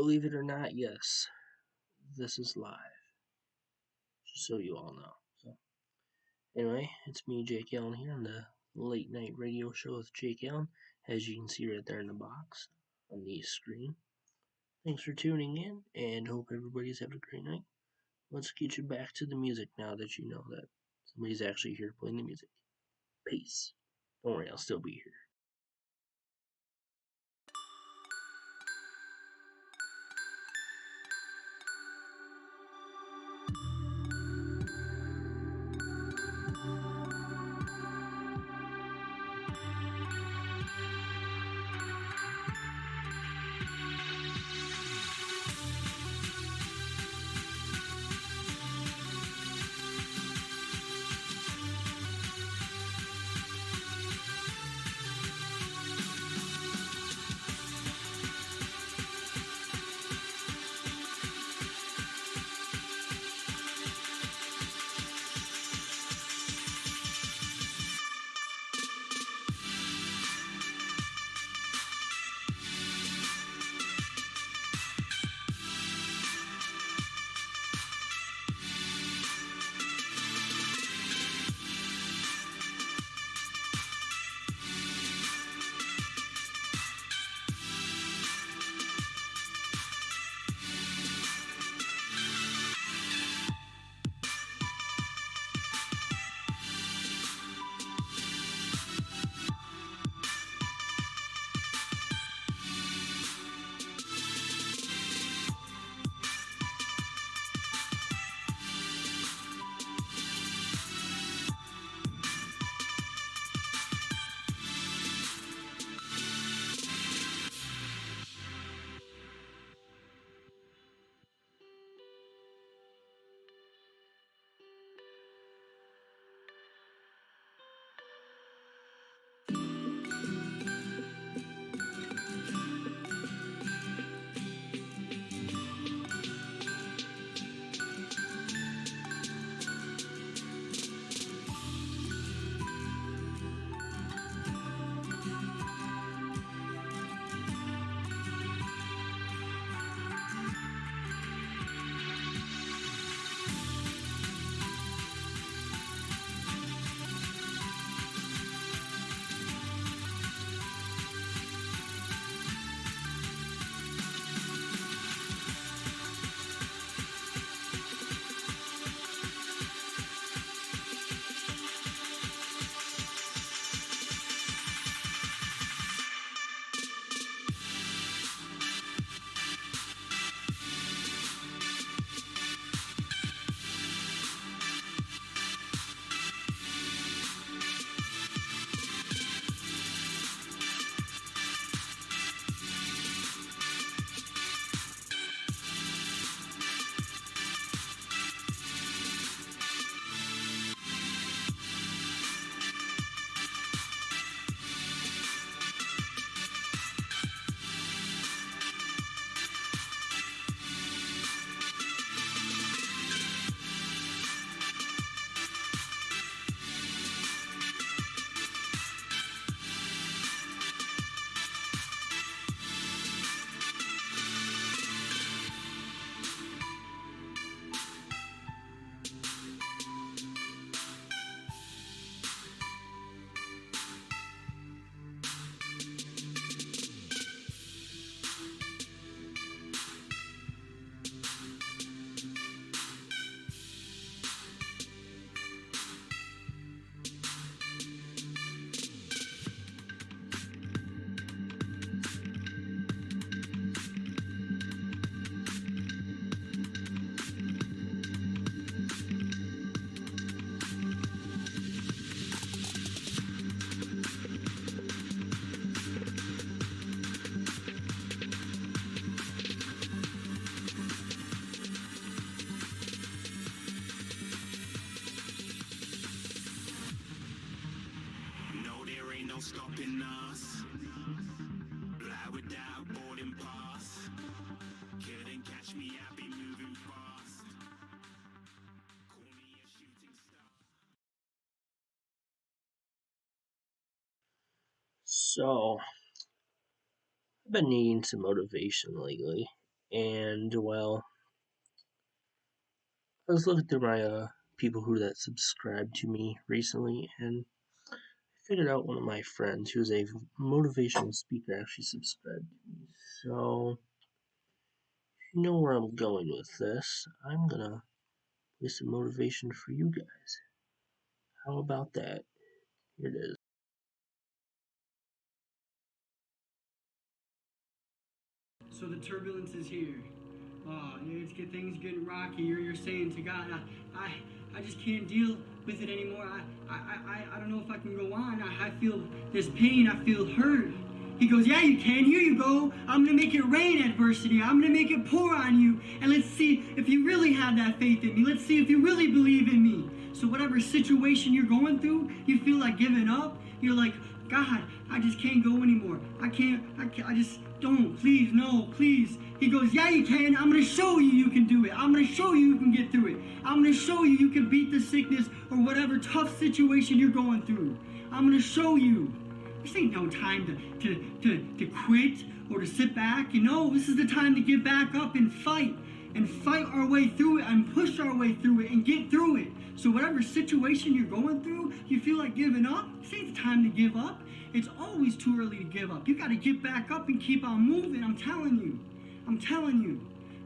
Believe it or not, yes, this is live. Just so you all know. So, anyway, it's me, Jake Allen, here on the Late Night Radio Show with Jake Allen, as you can see right there in the box on the screen. Thanks for tuning in, and hope everybody's having a great night. Let's get you back to the music now that you know that somebody's actually here playing the music. Peace. Don't worry, I'll still be here. No stopping us. Fly without boarding pass. Couldn't catch me, I be moving fast. Call me a shooting star. So, I've been needing some motivation lately, And well, I was looking through my people who that subscribed to me recently, and I figured out one of my friends who's a motivational speaker actually subscribed to me. So you know where I'm going with this. I'm gonna play some motivation for you guys. How about that? Here it is. So the turbulence is here. Things getting rocky. You're saying to God, I just can't deal with it anymore. I don't know if I can go on. I feel this pain. I feel hurt. He goes, yeah, you can. Here you go. I'm going to make it rain adversity. I'm going to make it pour on you. And let's see if you really have that faith in me. Let's see if you really believe in me. So whatever situation you're going through, you feel like giving up. You're like, God, I just can't go anymore. I just don't. Please, no, please. He goes, yeah, you can. I'm going to show you can do it. I'm going to show you can get through it. I'm going to show you can beat the sickness or whatever tough situation you're going through. I'm going to show you. This ain't no time to quit or to sit back. You know, this is the time to get back up and fight our way through it and push our way through it and get through it. So whatever situation you're going through, you feel like giving up, this ain't the time to give up. It's always too early to give up. You got to get back up and keep on moving. I'm telling you.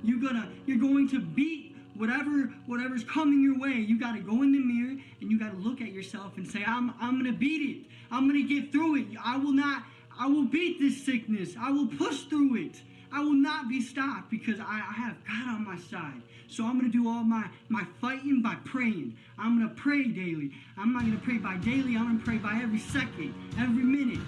You're going to beat whatever's coming your way. You got to go in the mirror and you got to look at yourself and say, I'm going to beat it. I'm going to get through it. I will beat this sickness. I will push through it. I will not be stopped because I have God on my side. So I'm going to do all my fighting by praying. I'm going to pray daily. I'm not going to pray by daily. I'm going to pray by every second, every minute.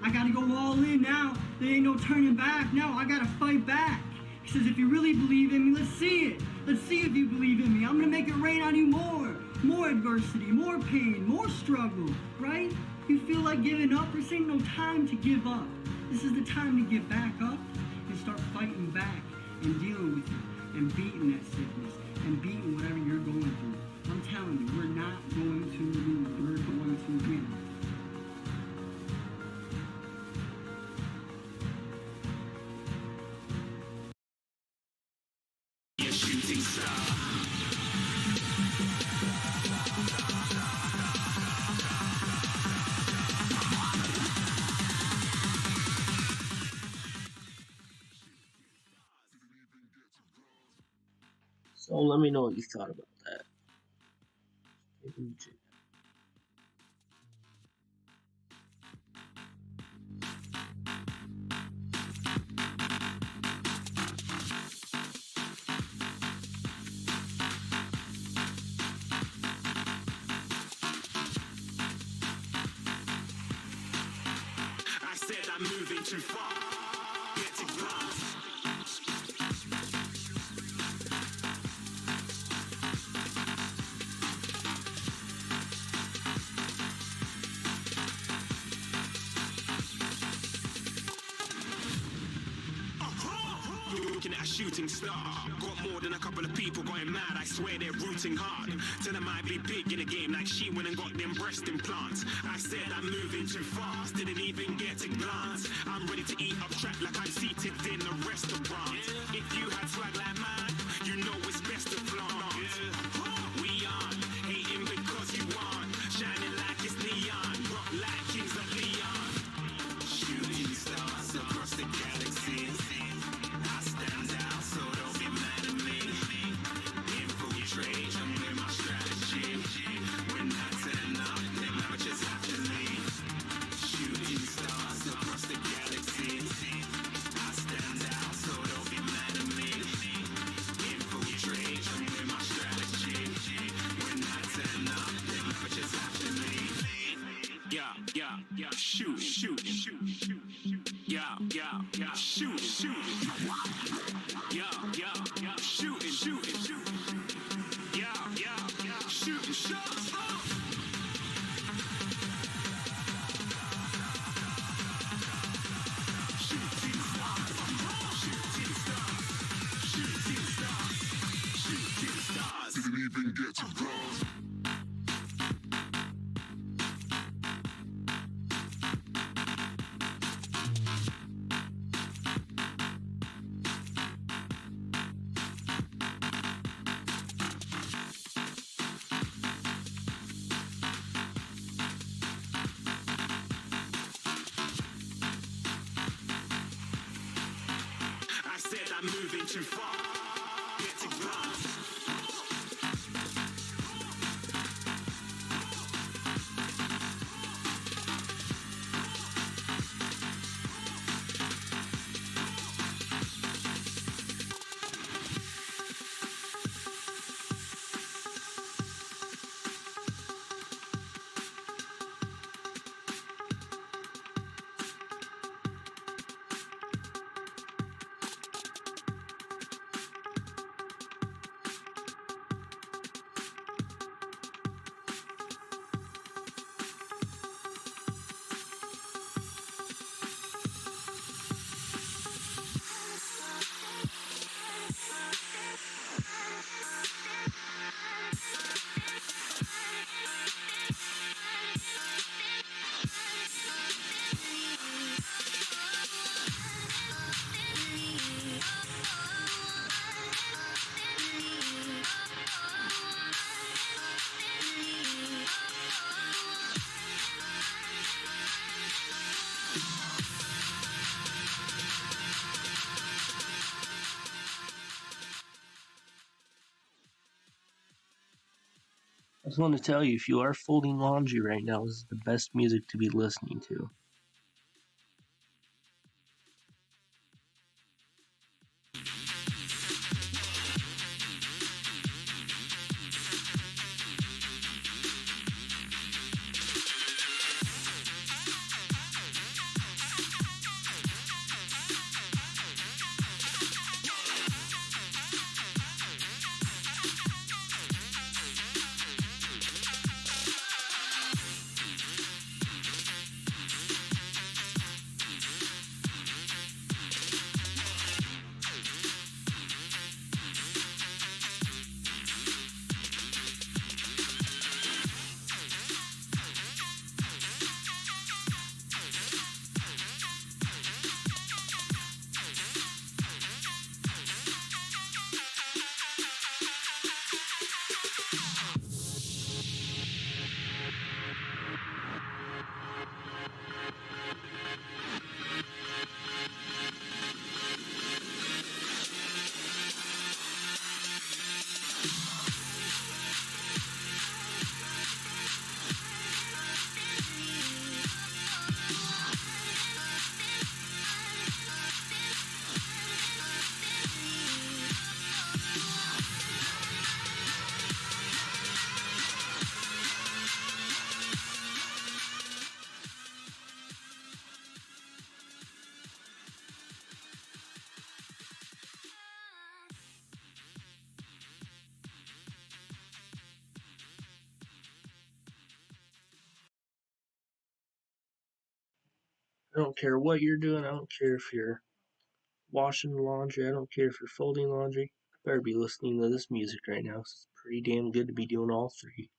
I got to go all in now. There ain't no turning back. Now I got to fight back. He says, if you really believe in me, let's see it. Let's see if you believe in me. I'm going to make it rain on you more. More adversity, more pain, more struggle, right? You feel like giving up? This ain't no time to give up. This is the time to get back up and start fighting back and dealing with it and beating that sickness and beating whatever you're going through. I'm telling you, we're not going to lose. We're going to win. A shooting star. So let me know what you thought about that. I said I'm moving too far. Getting lost. Looking at a shooting star. Got more than a couple of people going mad. I swear they're rooting hard. Tell them I'd be big in the game like she went and got them breast implants. I said I'm moving too fast. Didn't even get a glance. I'm ready to eat up track like I'm seated in a restaurant. If you had swag like mine, you know it's best to flaunt. We aren't hating because you aren't. Shining like it's neon. Rock like kings of Leon. Shooting stars across the galaxy. I stand out, so don't be mad at me. Infiltrate, I'm with my strategy. When I turn up, they might just have to leave. Shooting stars across the galaxy. I stand out, so don't be mad at me. Infiltrate, I'm with my strategy. When I turn up, they might just have to leave. Yeah, shoot, shoot, shoot, shoot. Yeah, shoot, shoot. Yeah, shooting, shooting, shooting. Yeah, shooting, shots. Shooting stars, shooting stars, shooting stars, shooting stars. Didn't even get to cross. too far. Getting past. I just want to tell you, if you are folding laundry right now, this is the best music to be listening to. I don't care what you're doing. I don't care if you're washing laundry. I don't care if you're folding laundry. You better be listening to this music right now. It's pretty damn good to be doing all three.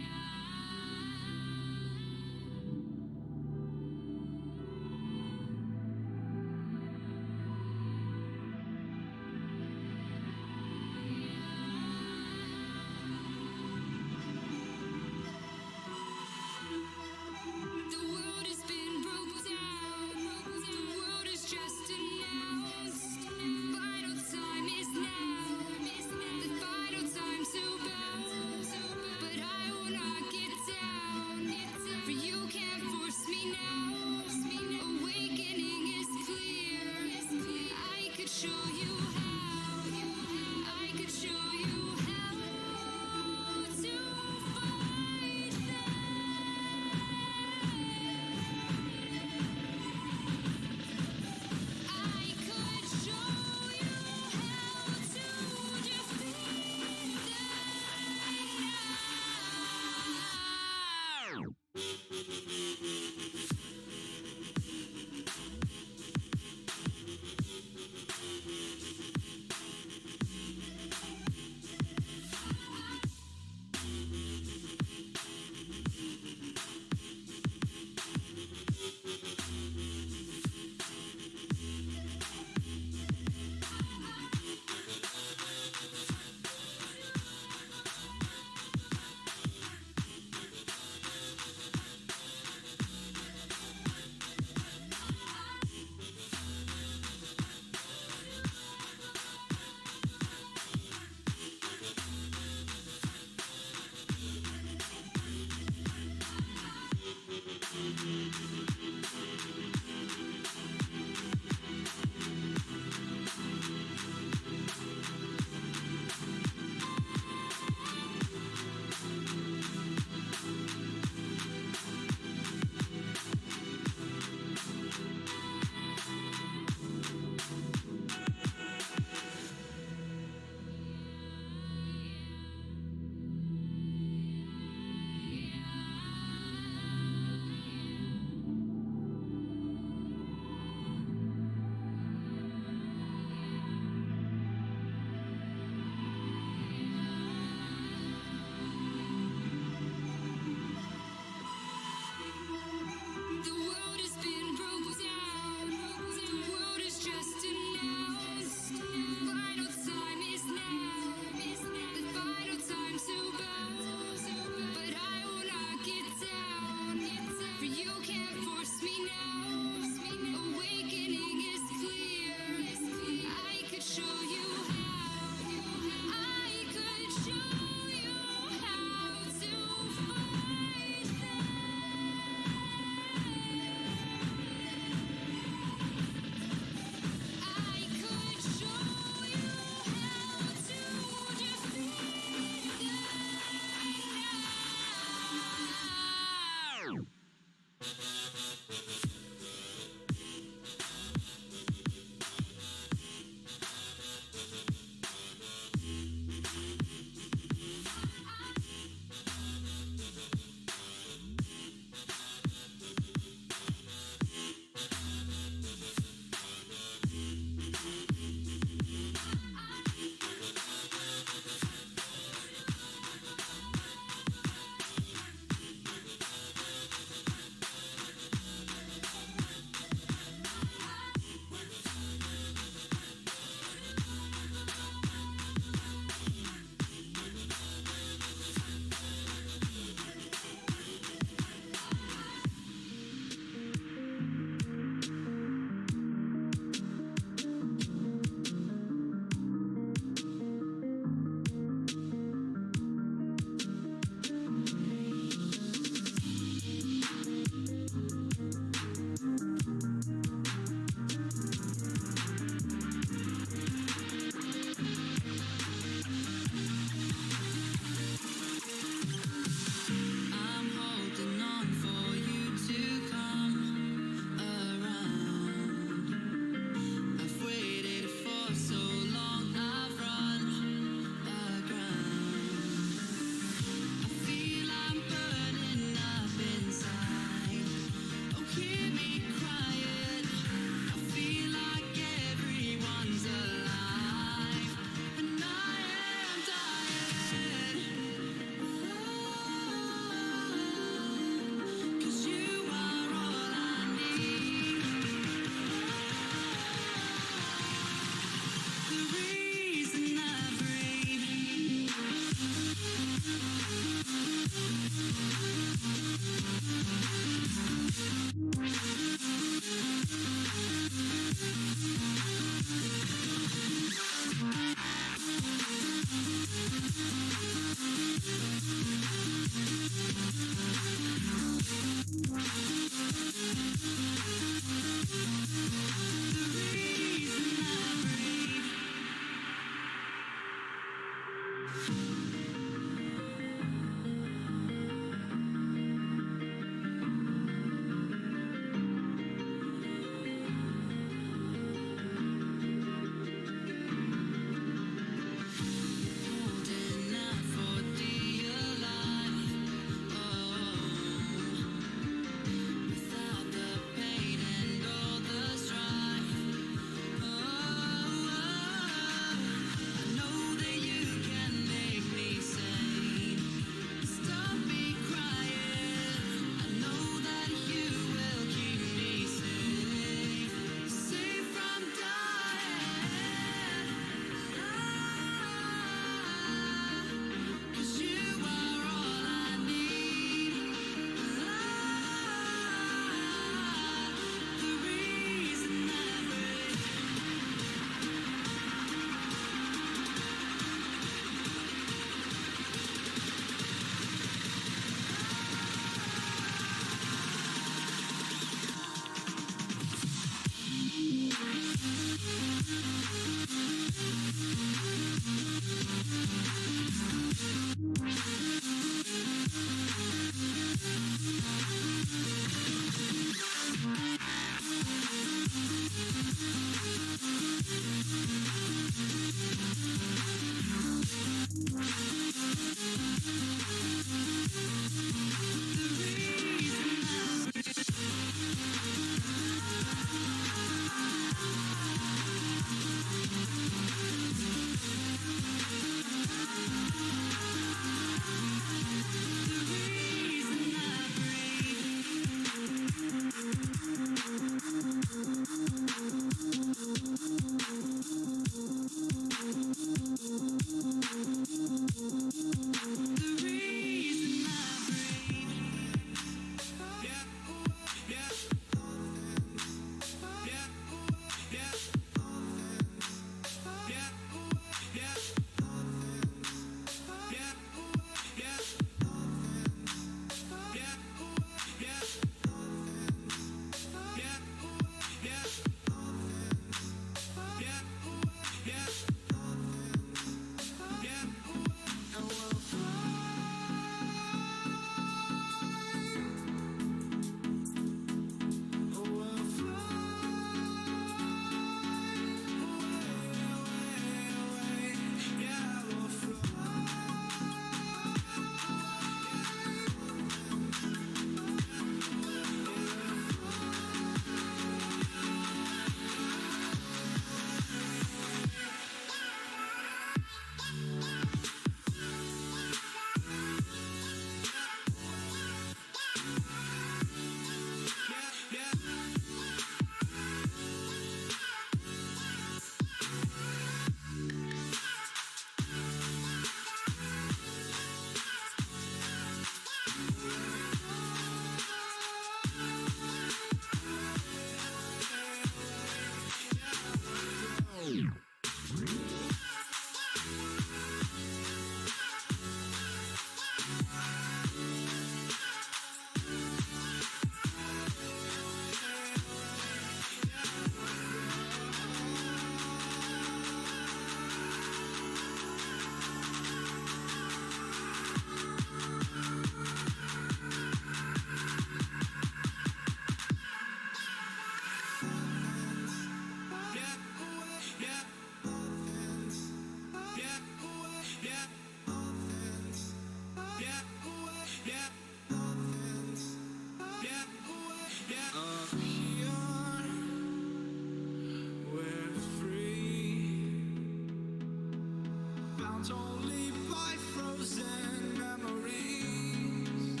Don't leave by frozen memories.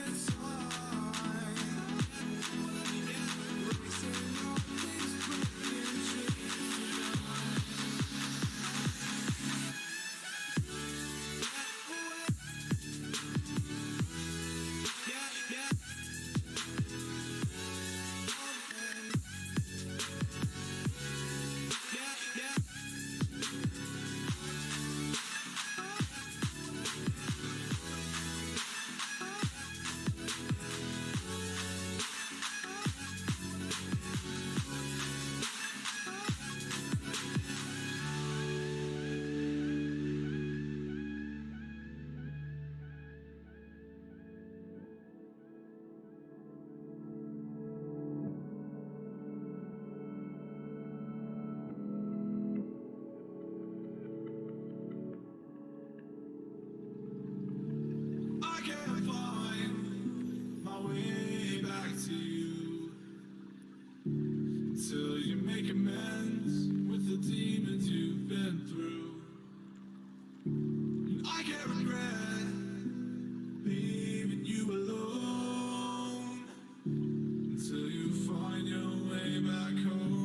It's time. Racing on these broken I can't find my way back to you until you make amends with the demons you've been through. I can't regret leaving you alone until you find your way back home.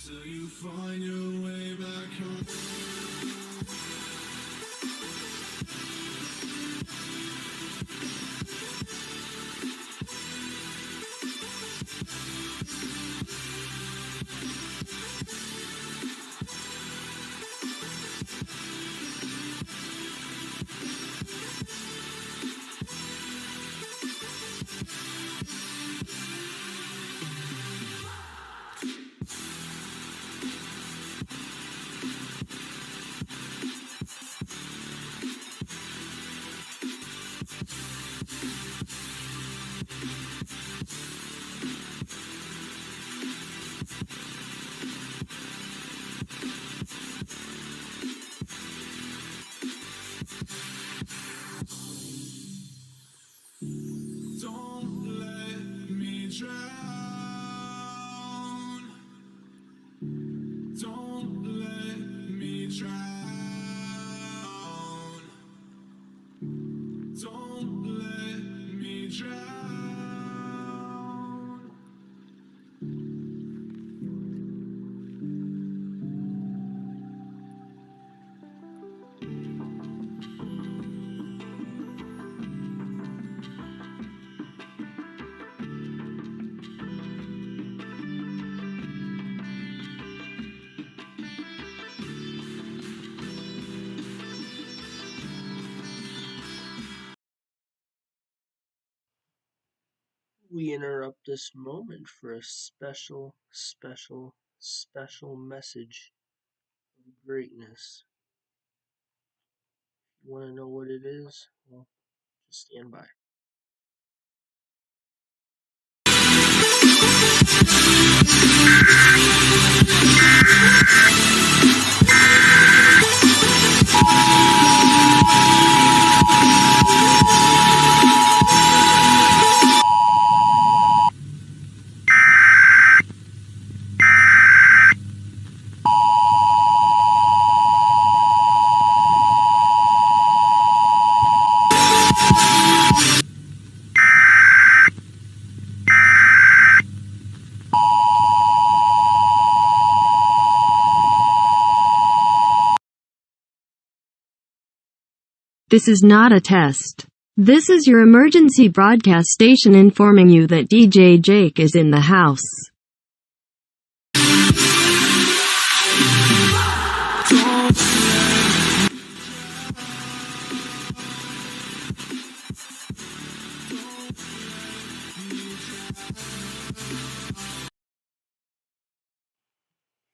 Until you find your way back home. Don't let me drown. Don't let me drown. Don't let me drown. We interrupt this moment for a special message of greatness. If you want to know what it is, well, just stand by. This is not a test. This is your emergency broadcast station informing you that DJ Jake is in the house.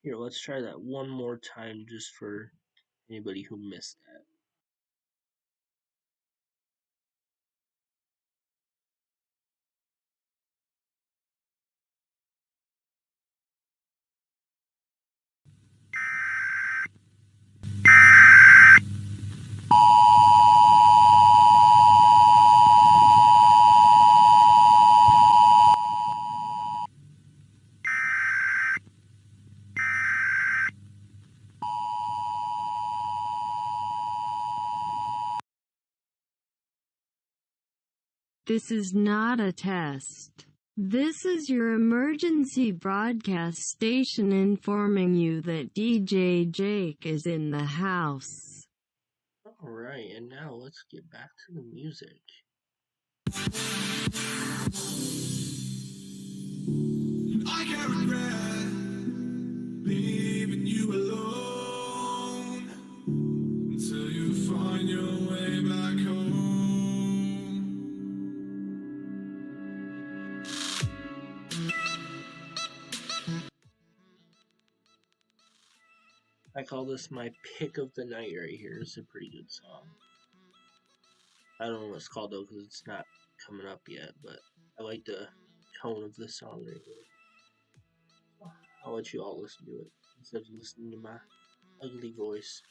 Here, let's try that one more time just for Anybody who missed that. This is not a test. This is your emergency broadcast station informing you that DJ Jake is in the house. Alright, and now let's get back to the music. I can't regret leaving you alone until you find your way back home. I call this my pick of the night right here. It's a pretty good song. I don't know what it's called though because it's not coming up yet, but I like the tone of this song right here. I'll let you all listen to it instead of listening to my ugly voice.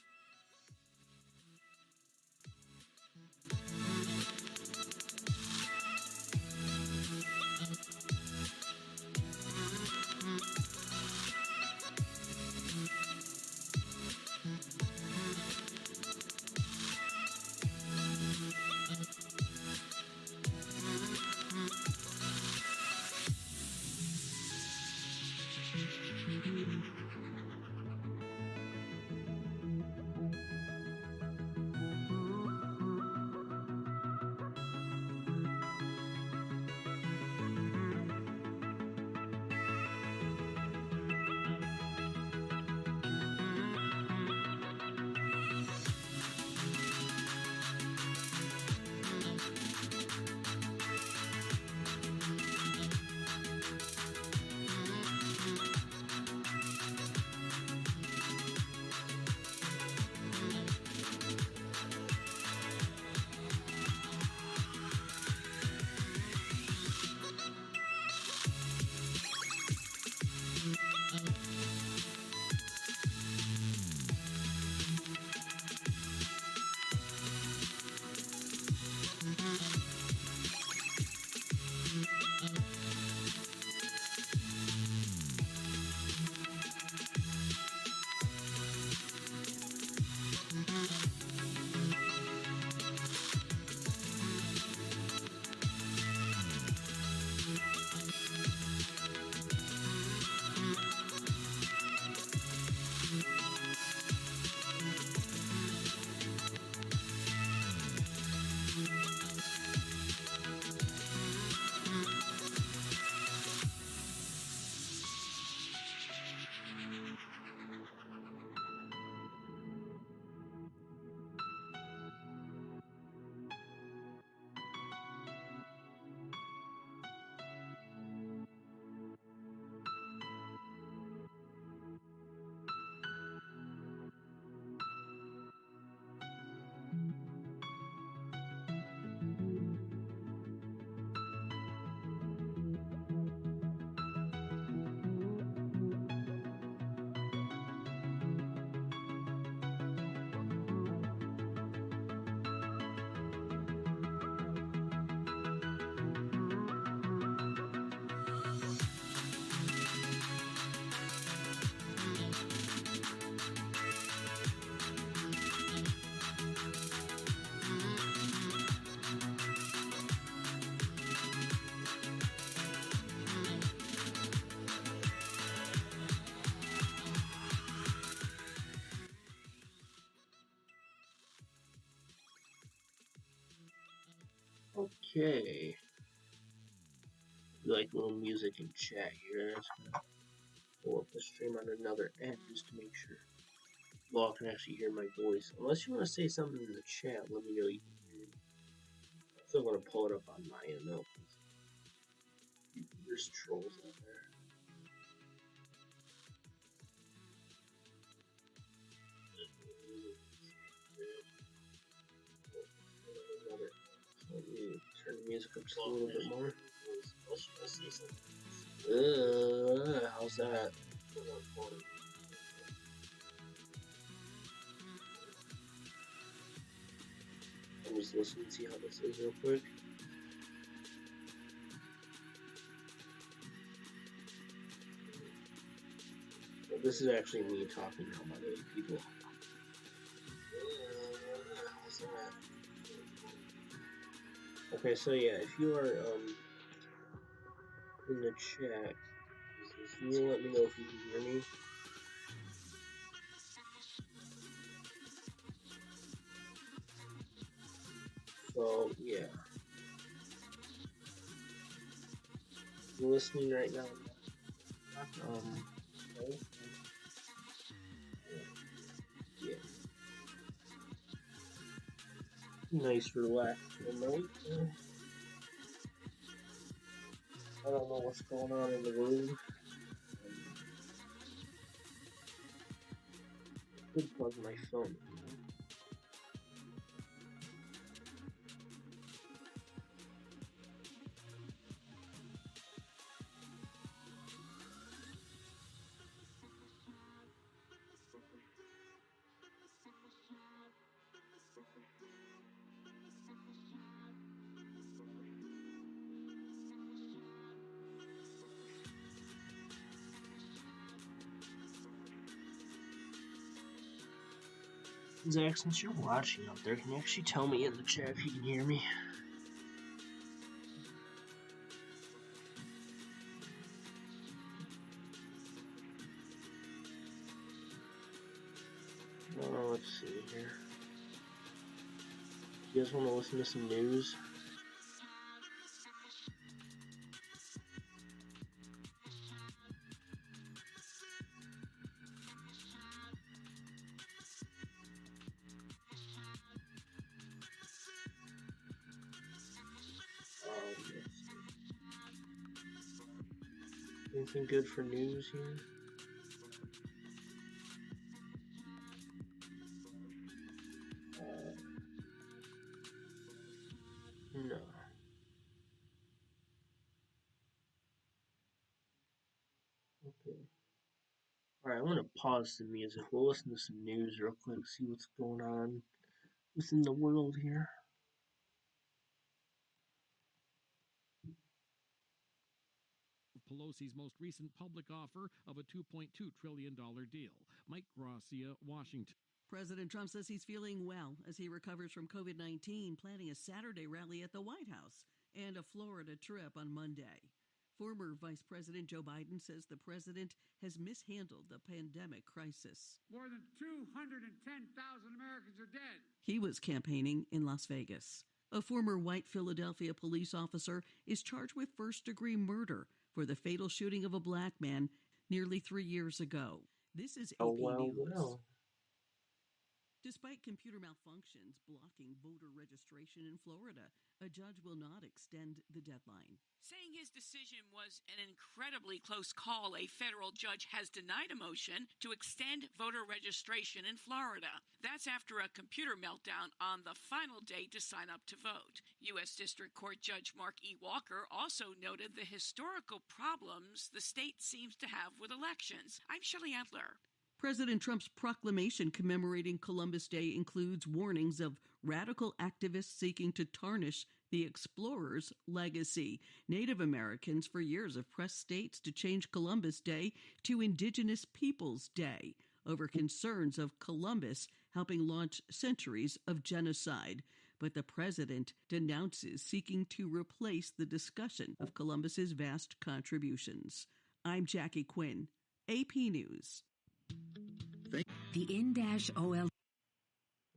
Okay. You like a little music and chat here. I'm just gonna pull up the stream on another end just to make sure you all can actually hear my voice. Unless you want to say something in the chat, let me know you can hear me. I'm still gonna pull it up on my end though. There's trolls out there. music up just a little bit more. How's that? I'm just listening to see how this is real quick. Well, this is actually me talking now, by the way, people. How's that? Okay, so yeah, if you are in the chat, can you let me know if you can hear me? So yeah, if you're listening right now. Okay. Yeah. Nice relaxing night. I don't know what's going on in the room. I could plug my phone. Zach, since you're watching out there, can you actually tell me in the chat if you can hear me? Let's see here. You guys want to listen to some news? Anything good for news here? No. Okay. Alright, I'm going to pause the music. We'll listen to some news real quick, see what's going on within the world here. Pelosi's most recent public offer of a $2.2 trillion deal. Mike Gracia, Washington. President Trump says he's feeling well as he recovers from COVID-19, planning a Saturday rally at the White House and a Florida trip on Monday. Former Vice President Joe Biden says the president has mishandled the pandemic crisis. More than 210,000 Americans are dead. He was campaigning in Las Vegas. A former white Philadelphia police officer is charged with first-degree murder for the fatal shooting of a black man nearly 3 years ago. This is AP News. Despite computer malfunctions blocking voter registration in Florida, a judge will not extend the deadline. Saying his decision was an incredibly close call, a federal judge has denied a motion to extend voter registration in Florida. That's after a computer meltdown on the final day to sign up to vote. U.S. District Court Judge Mark E. Walker also noted the historical problems the state seems to have with elections. I'm Shelley Adler. President Trump's proclamation commemorating Columbus Day includes warnings of radical activists seeking to tarnish the explorers' legacy. Native Americans for years have pressed states to change Columbus Day to Indigenous Peoples Day over concerns of Columbus helping launch centuries of genocide. But the president denounces seeking to replace the discussion of Columbus's vast contributions. I'm Jackie Quinn, AP News. The In-OL.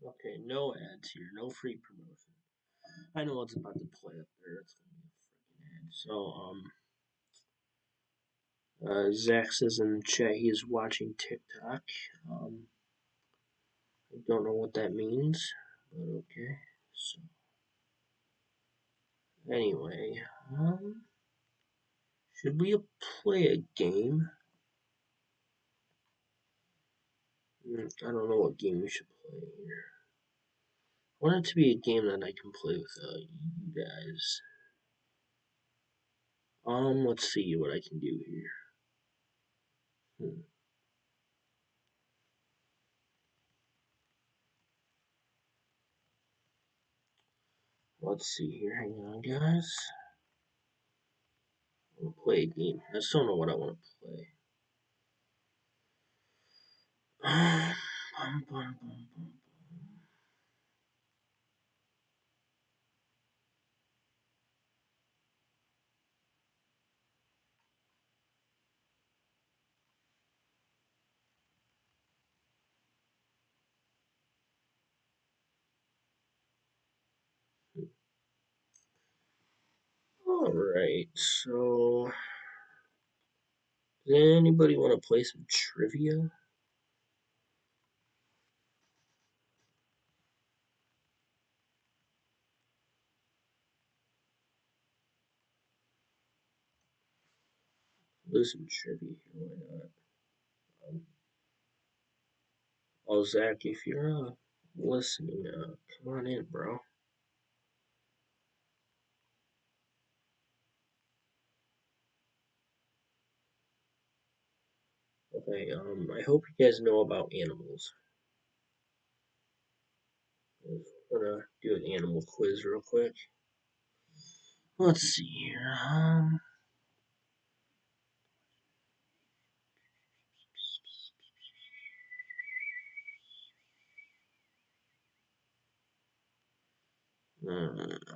Okay, no ads here, no free promotion. I know what's about to play up there. It's gonna be a freaking ad. So, Zach says in the chat he is watching TikTok. I don't know what that means, but okay. So, anyway, should we play a game? I don't know what game we should play here. I want it to be a game that I can play with you guys. Let's see what I can do here. Let's see here. Hang on, guys. I want to play a game. I just don't know what I want to play. Alright, so does anybody want to play some trivia? Do some trivia here, why not? Oh, Zach, if you're listening, come on in, bro. Okay, I hope you guys know about animals. I'm gonna do an animal quiz real quick. Let's see here.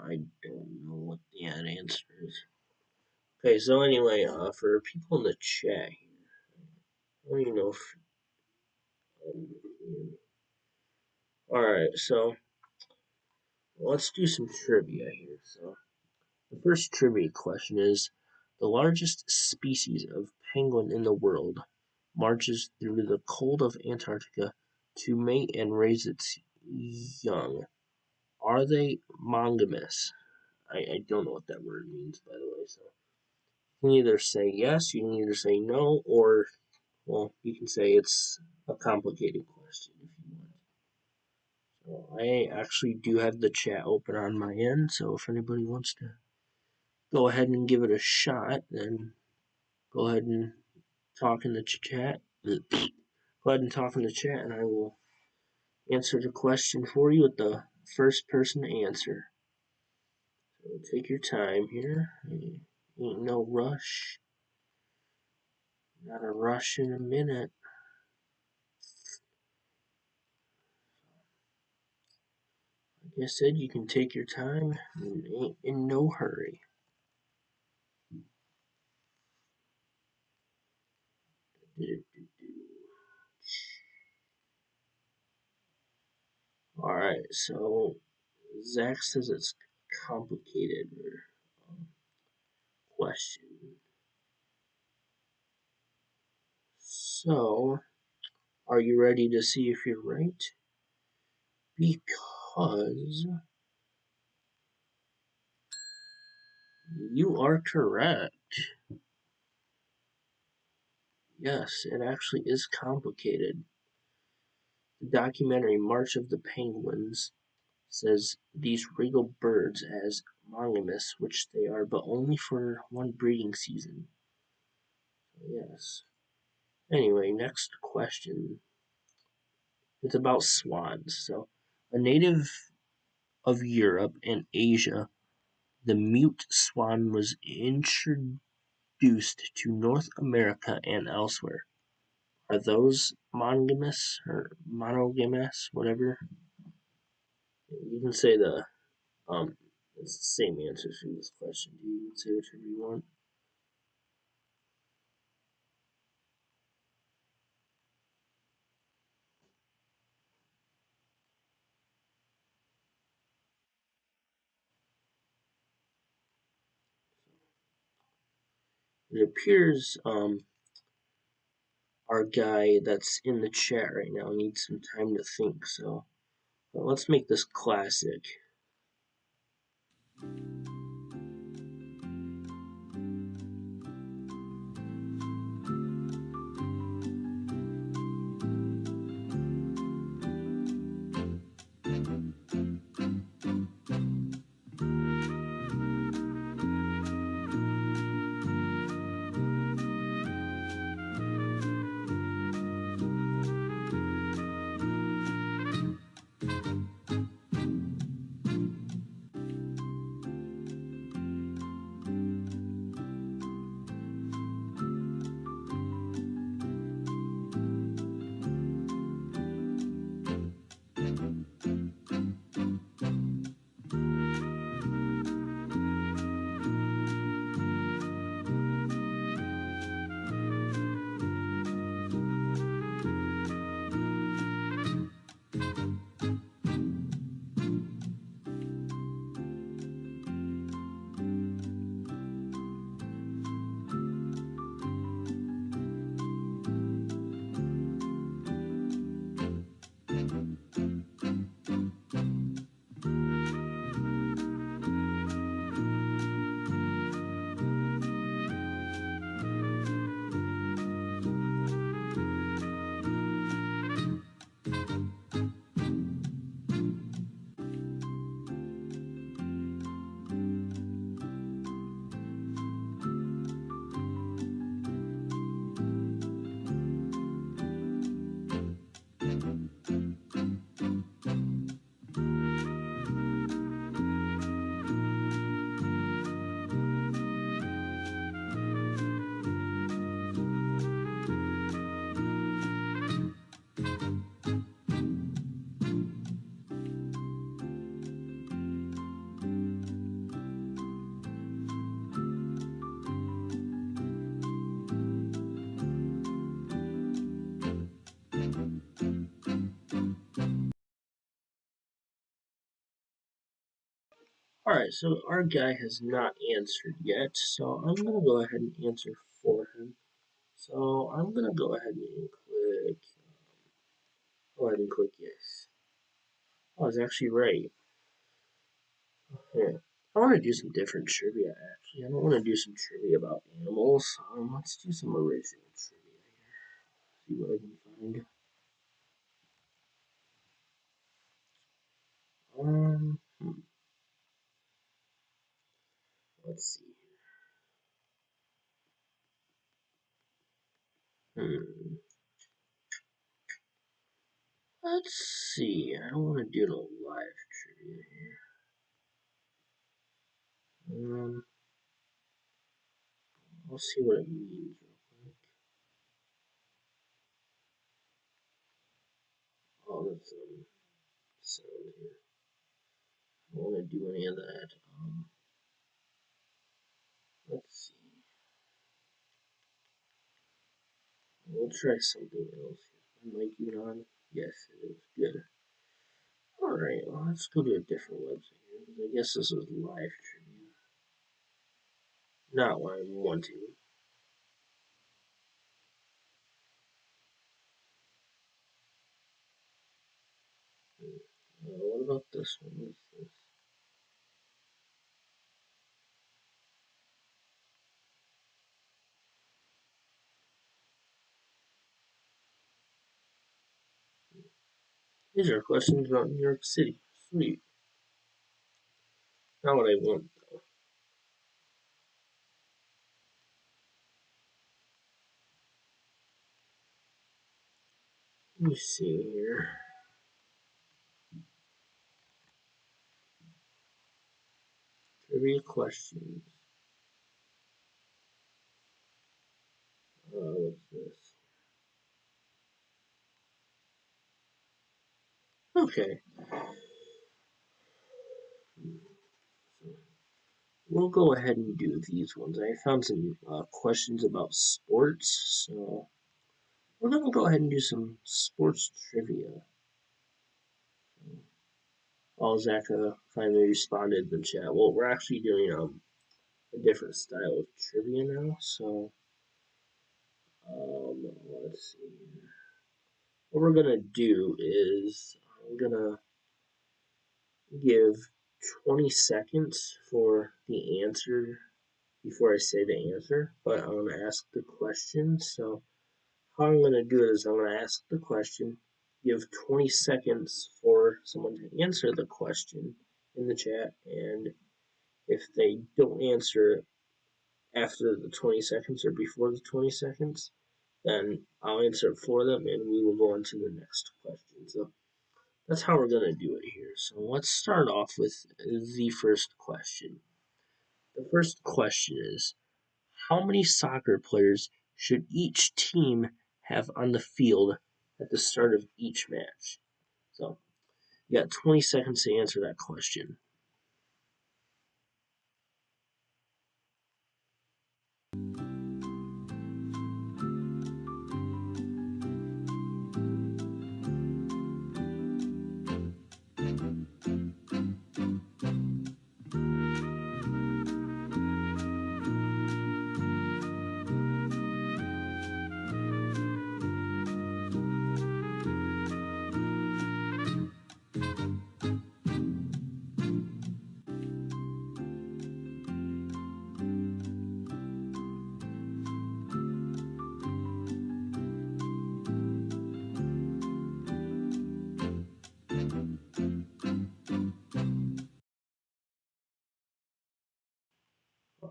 I don't know what the answer is. Okay, so anyway, for people in the chat here, I don't even know if. Alright, so let's do some trivia here. So the first trivia question is: the largest species of penguin in the world marches through the cold of Antarctica to mate and raise its young. Are they monogamous? I don't know what that word means, by the way. So you can either say yes, you can either say no, or, well, you can say it's a complicated question if you want. So I actually do have the chat open on my end, so if anybody wants to go ahead and give it a shot, then go ahead and talk in the chat. Go ahead and talk in the chat, and I will answer the question for you with the first person to answer. So take your time here. Ain't no rush. Not a rush in a minute. Like I said, you can take your time and ain't in no hurry. Alright, so Zach says it's complicated question. So, are you ready to see if you're right? Because you are correct. Yes, it actually is complicated. The documentary March of the Penguins says these regal birds as monogamous, which they are, but only for one breeding season. Yes. Anyway, next question. It's about swans. So, a native of Europe and Asia, the mute swan was introduced to North America and elsewhere. Are those monogamous or monogamous, whatever? You can say it's the same answer for this question. You can say whatever you want. It appears our guy that's in the chat right now needs some time to think, so let's make this classic. Alright, so our guy has not answered yet, so I'm going to go ahead and answer for him. So I'm going to go ahead and click yes. Oh, I was actually right. Yeah. I want to do some different trivia, actually. I don't want to do some trivia about animals. Let's do some original trivia here. See what I can find. Let's see. Let's see. I don't want to do no live trivia here. I'll see what it means real quick. Oh, that's sound here. I don't want to do any of that. Let's see. We'll try something else. Is my mic even on? Yes, it is. Good. Alright, well, let's go to a different website here. I guess this is live trivia. Not what I'm wanting. What about this one? What's this? These are questions about New York City. Sweet. Not what I want, though. Let me see here. Trivia questions. What's this? Okay. We'll go ahead and do these ones. I found some questions about sports, so we're going to go ahead and do some sports trivia. Oh, Zach finally responded in the chat. Well, we're actually doing a different style of trivia now, so let's see. What we're going to do is I'm going to give 20 seconds for the answer before I say the answer, but I'm going to ask the question. So how I'm going to do it is I'm going to ask the question, give 20 seconds for someone to answer the question in the chat, and if they don't answer it after the 20 seconds or before the 20 seconds, then I'll answer it for them and we will go on to the next question. So that's how we're going to do it here. So let's start off with the first question. The first question is, how many soccer players should each team have on the field at the start of each match? So you got 20 seconds to answer that question.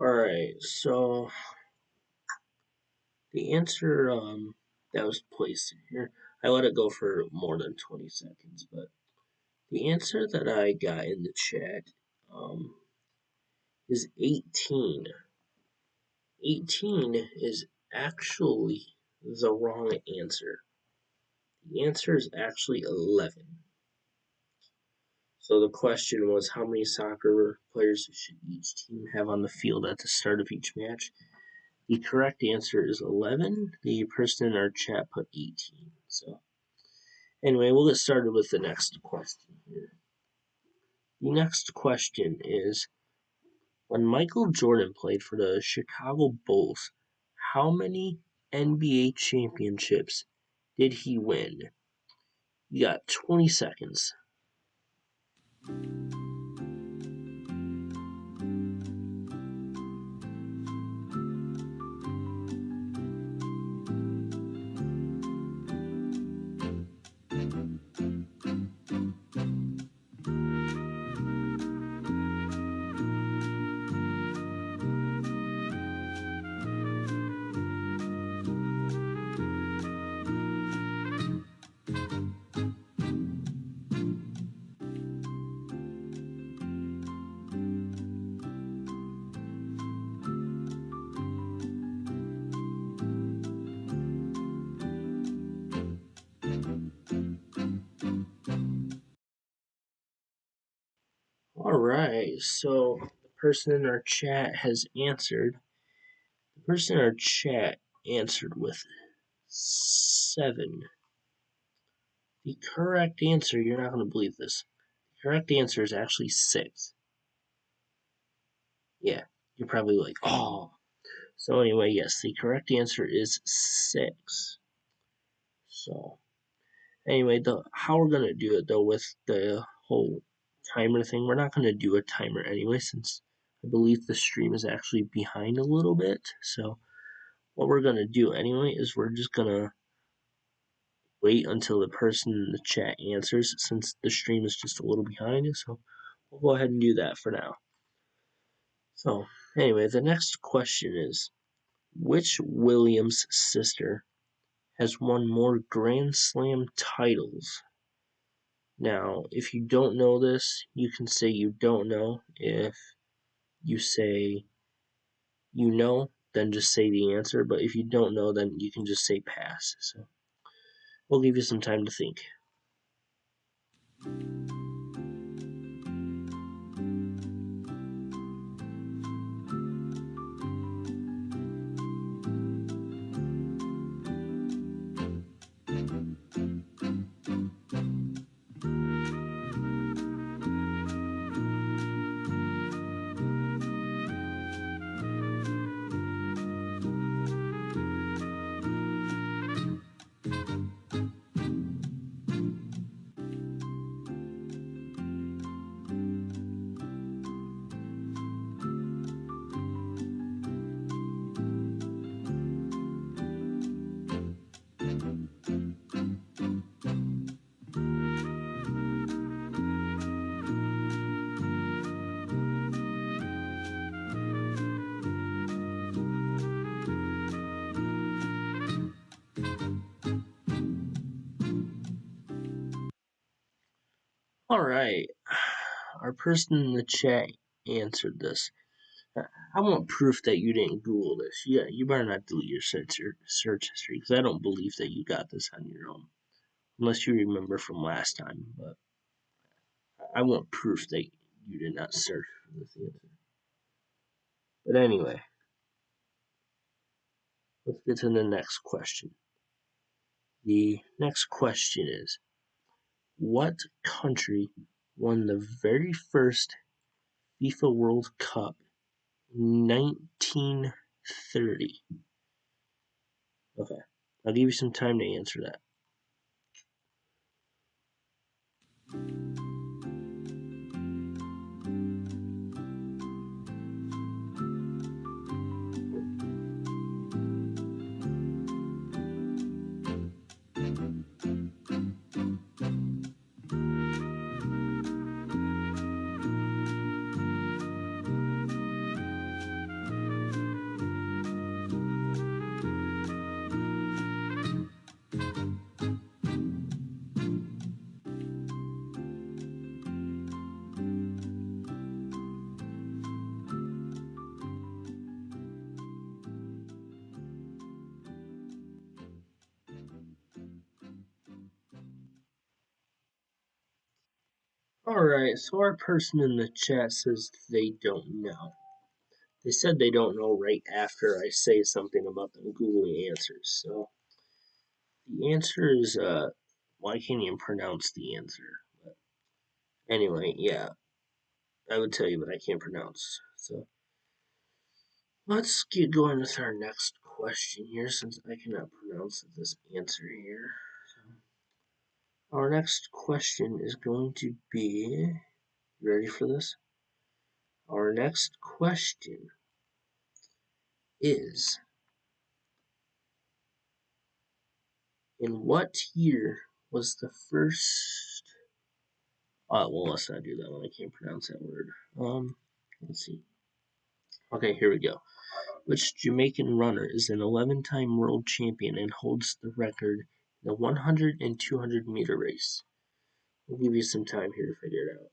Alright, so the answer that was placed in here, I let it go for more than 20 seconds, but the answer that I got in the chat is 18. 18 is actually the wrong answer. The answer is actually 11. So the question was, how many soccer players should each team have on the field at the start of each match? The correct answer is 11. The person in our chat put 18. So anyway, we'll get started with the next question here. The next question is, when Michael Jordan played for the Chicago Bulls, how many NBA championships did he win? You got 20 seconds. Alright, so the person in our chat has answered. The person in our chat answered with 7. The correct answer, you're not going to believe this. The correct answer is actually 6. Yeah, you're probably like, oh. So anyway, yes, the correct answer is 6. So, anyway, how we're going to do it, though, with the whole timer thing, we're not going to do a timer anyway, since I believe the stream is actually behind a little bit. So, what we're going to do anyway is we're just going to wait until the person in the chat answers, since the stream is just a little behind. So, we'll go ahead and do that for now. So, anyway, the next question is, which Williams sister has won more Grand Slam titles? Now, if you don't know this, you can say you don't know. If you say you know, then just say the answer. But if you don't know, then you can just say pass. So, we'll give you some time to think. Alright, our person in the chat answered this. I want proof that you didn't Google this. Yeah, you better not delete your search history, because I don't believe that you got this on your own. Unless you remember from last time, but I want proof that you did not search for this answer. But anyway, let's get to the next question. The next question is, what country won the very first FIFA World Cup in 1930? Okay, I'll give you some time to answer that. Alright, so our person in the chat says they don't know. They said they don't know right after I say something about them Googling answers. So the answer is, well, I can't even pronounce the answer. But anyway, yeah. I would tell you, but I can't pronounce. So let's get going with our next question here, since I cannot pronounce this answer here. So our next question is going to be, you ready for this? Our next question is, in what year was the first... well, let's not do that one. I can't pronounce that word. Let's see. Okay, here we go. Which Jamaican runner is an 11-time world champion and holds the record in the 100 and 200 meter race? We'll give you some time here to figure it out.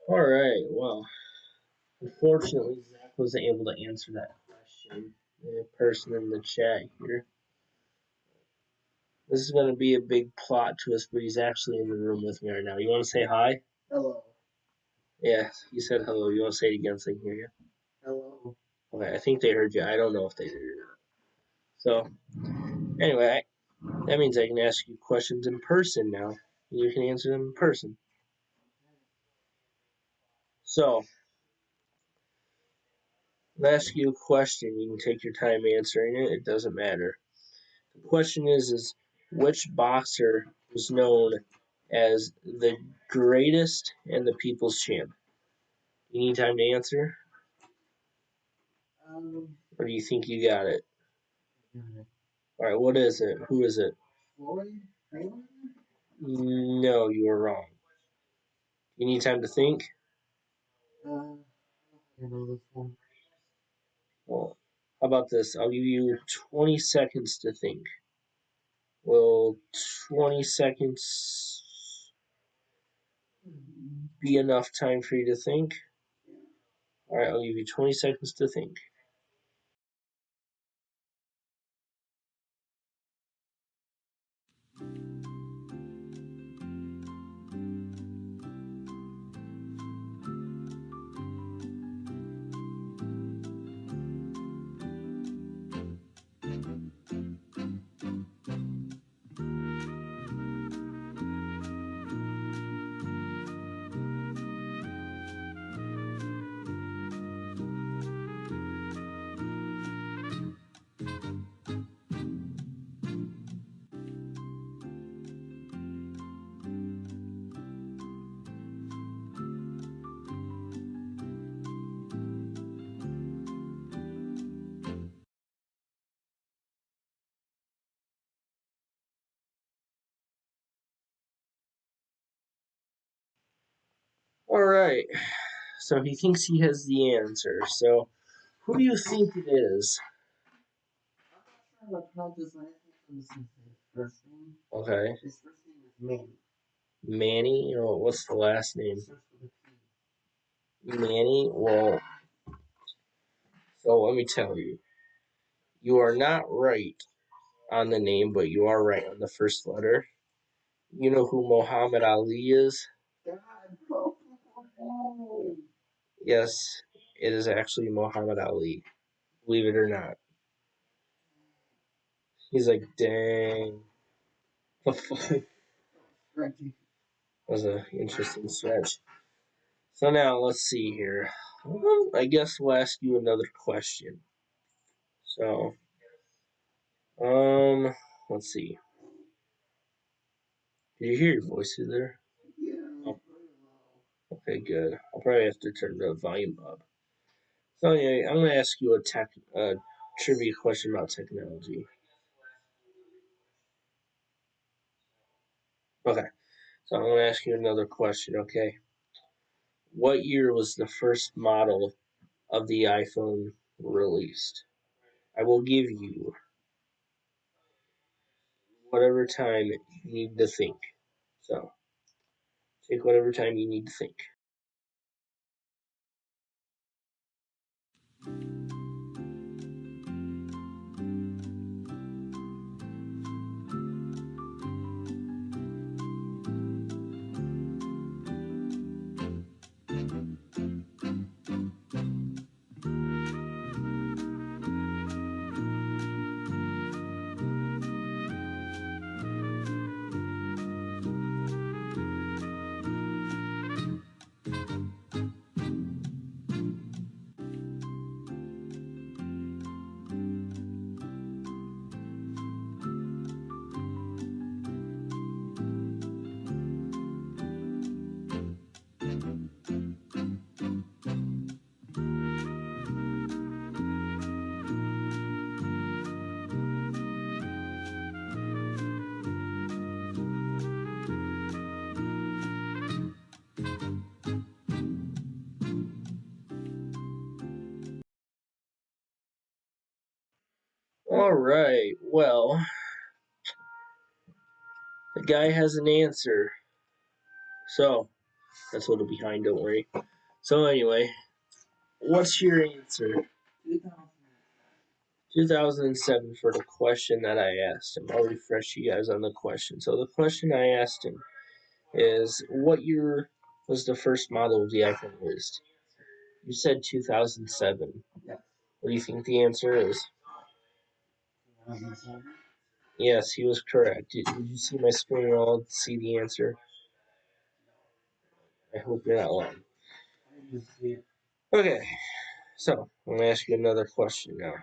Alright, well, unfortunately, Zach wasn't able to answer that question. The person in the chat here. This is going to be a big plot twist, but he's actually in the room with me right now. You want to say hi? Hello. Yeah, you said hello. You want to say it again so I can hear you? Hello. Okay, I think they heard you. I don't know if they did or not. So, anyway, that means I can ask you questions in person now. You can answer them in person. So, I'll ask you a question. You can take your time answering it. It doesn't matter. The question is which boxer was known as the greatest and the people's champ? You need time to answer? Or do you think you got it? Alright, what is it? Who is it? Floyd? No, you are wrong. You need time to think? Well, how about this? I'll give you 20 seconds to think. Will 20 seconds be enough time for you to think? Alright, I'll give you 20 seconds to think. Alright, so he thinks he has the answer. So, who do you think it is? Okay. His first name is Manny. Manny? What's the last name? Manny? Well, so let me tell you. You are not right on the name, but you are right on the first letter. You know who Muhammad Ali is? Yes, it is actually Muhammad Ali. Believe it or not. He's like, dang. That was an interesting stretch. So now, let's see here. I guess we'll ask you another question. So, let's see. Did you hear your voice through there? Oh, okay, good. I'll probably have to turn the volume up. So anyway, I'm going to ask you a trivia question about technology. Okay, so I'm going to ask you another question, okay? What year was the first model of the iPhone released? I will give you whatever time you need to think. So, take whatever time you need to think. Alright, well, the guy has an answer. So, That's a little behind, don't worry. So anyway, what's your answer? 2007 for the question that I asked him. I'll refresh you guys on the question. So the question I asked him is, what year was the first model of the iPhone released? You said 2007. Yeah. What do you think the answer is? 2007. Yes, he was correct. Did you see my screen at all? See the answer? I hope you're not lying. I just see it. Okay, so I'm going to ask you another question now.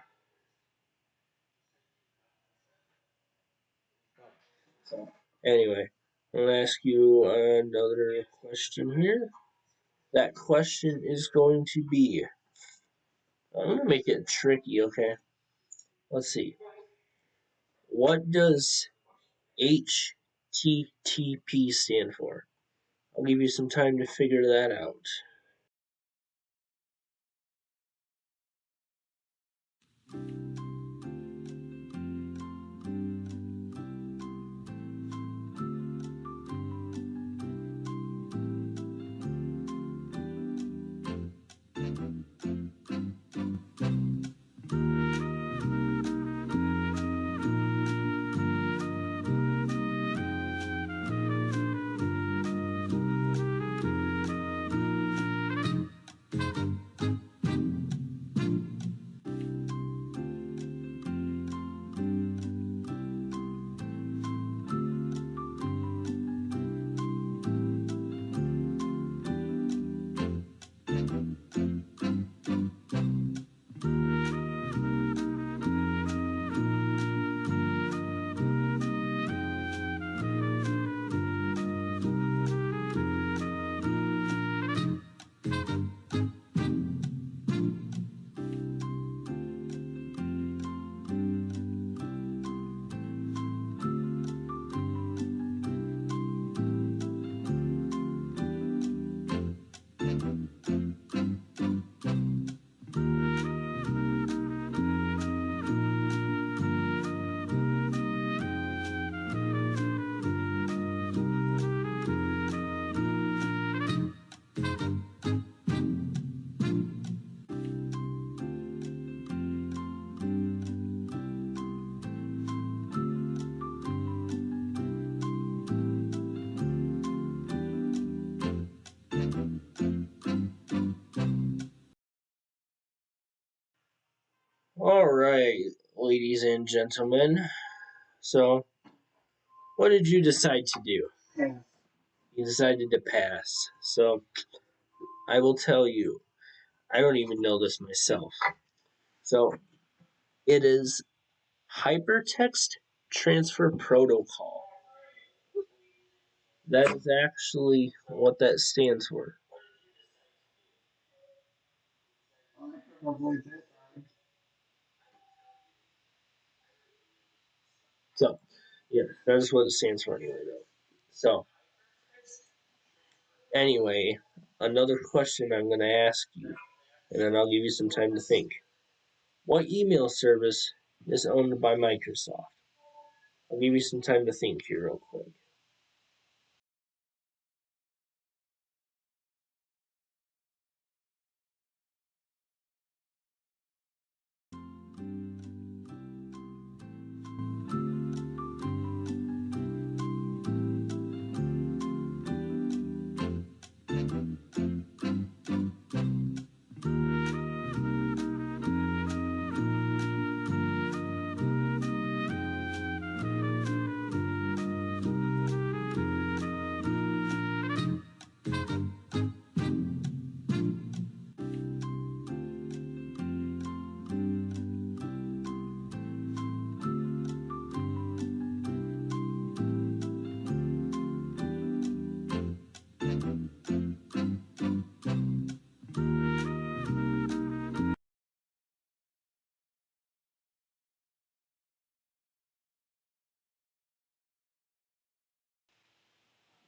So, anyway, I'm going to ask you another question here. That question is going to be, I'm going to make it tricky, okay? Let's see. What does HTTP stand for? I'll give you some time to figure that out. All right, ladies and gentlemen. So, what did you decide to do? Yeah. You decided to pass. So, I will tell you, I don't even know this myself. So, it is Hypertext Transfer Protocol. That is actually what that stands for. Probably did. So, yeah, that is what it stands for anyway, though. So, anyway, another question I'm going to ask you, and then I'll give you some time to think. What email service is owned by Microsoft? I'll give you some time to think here real quick.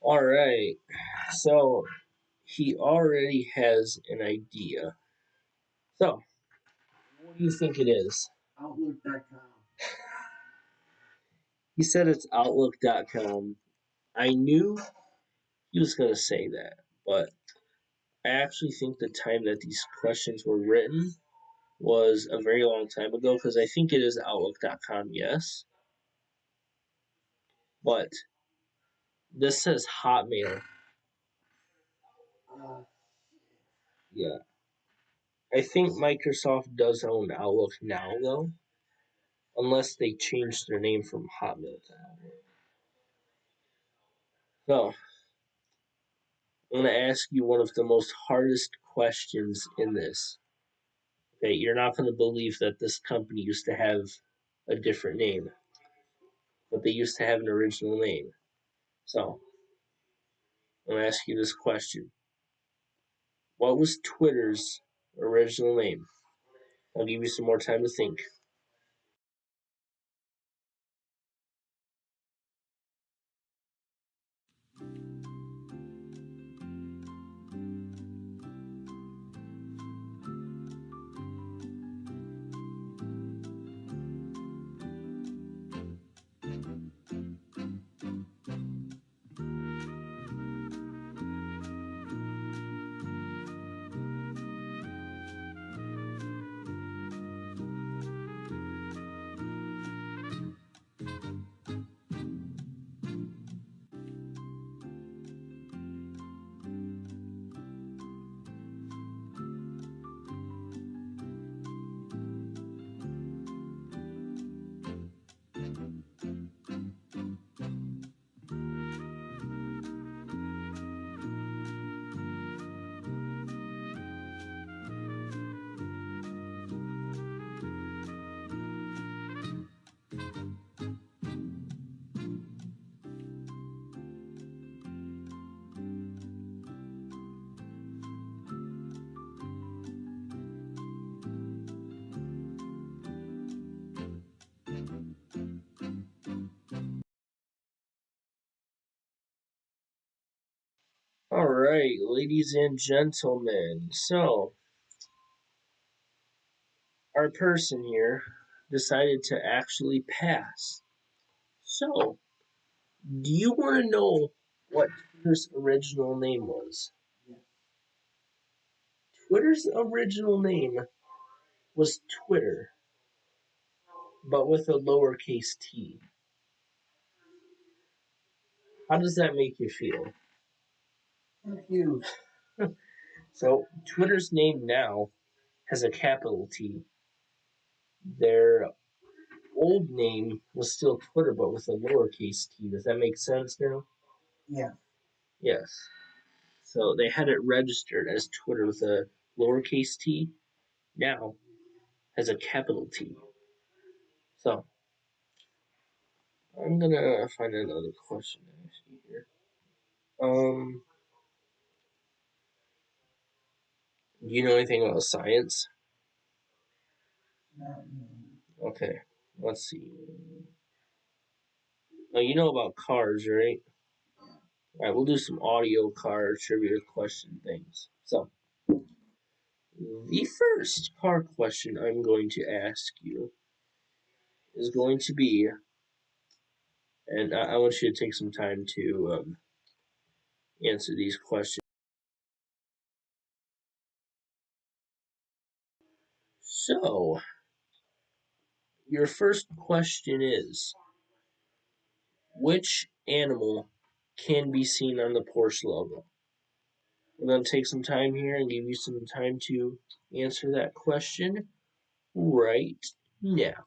All right, so he already has an idea. So, what do you think it is? Outlook.com. He said it's Outlook.com. I knew he was going to say that, but I actually think the time that these questions were written was a very long time ago, because I think it is Outlook.com, yes. But this says Hotmail. Yeah. I think Microsoft does own Outlook now, though. Unless they changed their name from Hotmail to Outlook. So, I'm going to ask you one of the most hardest questions in this. Okay, you're not going to believe that this company used to have a different name, but they used to have an original name. So, I'm going to ask you this question. What was Twitter's original name? I'll give you some more time to think. Alright, ladies and gentlemen, so our person here decided to actually pass. So, do you want to know what Twitter's original name was? Twitter's original name was Twitter, but with a lowercase t. How does that make you feel? Confused. So, Twitter's name now has a capital T. Their old name was still Twitter, but with a lowercase t. Does that make sense now? Yeah. Yes. So they had it registered as Twitter with a lowercase t. Now has a capital T. So I'm gonna find another question to ask you here. Do you know anything about science? Not Okay, let's see. Now you know about cars, right? Alright, we'll do some audio car trivia question things. So, the first car question I'm going to ask you is going to be, and I want you to take some time to answer these questions. So, your first question is, which animal can be seen on the Porsche logo? We're going to take some time here and give you some time to answer that question right now.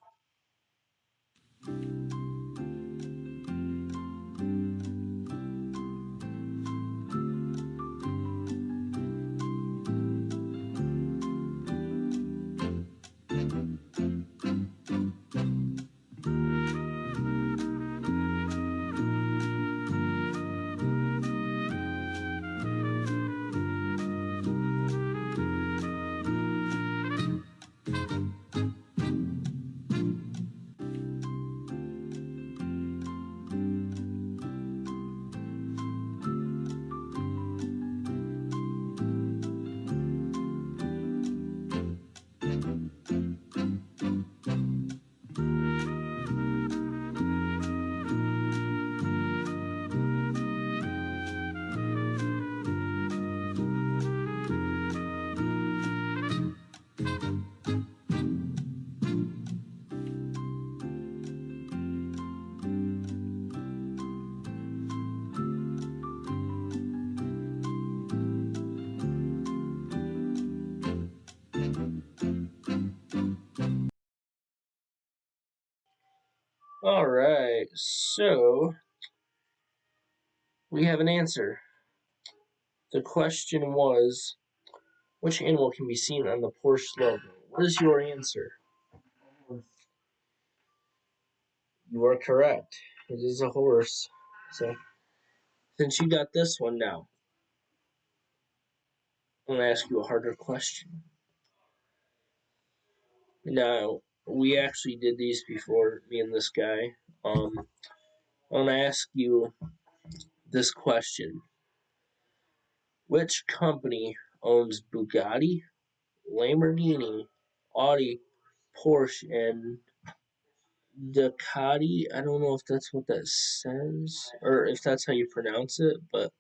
Alright, so we have an answer. The question was, which animal can be seen on the Porsche logo? What is your answer? You are correct. It is a horse. So, since you got this one now, I'm going to ask you a harder question. Now, we actually did these before, me and this guy. I'm going to ask you this question. Which company owns Bugatti, Lamborghini, Audi, Porsche, and Ducati? I don't know if that's what that says, or if that's how you pronounce it, but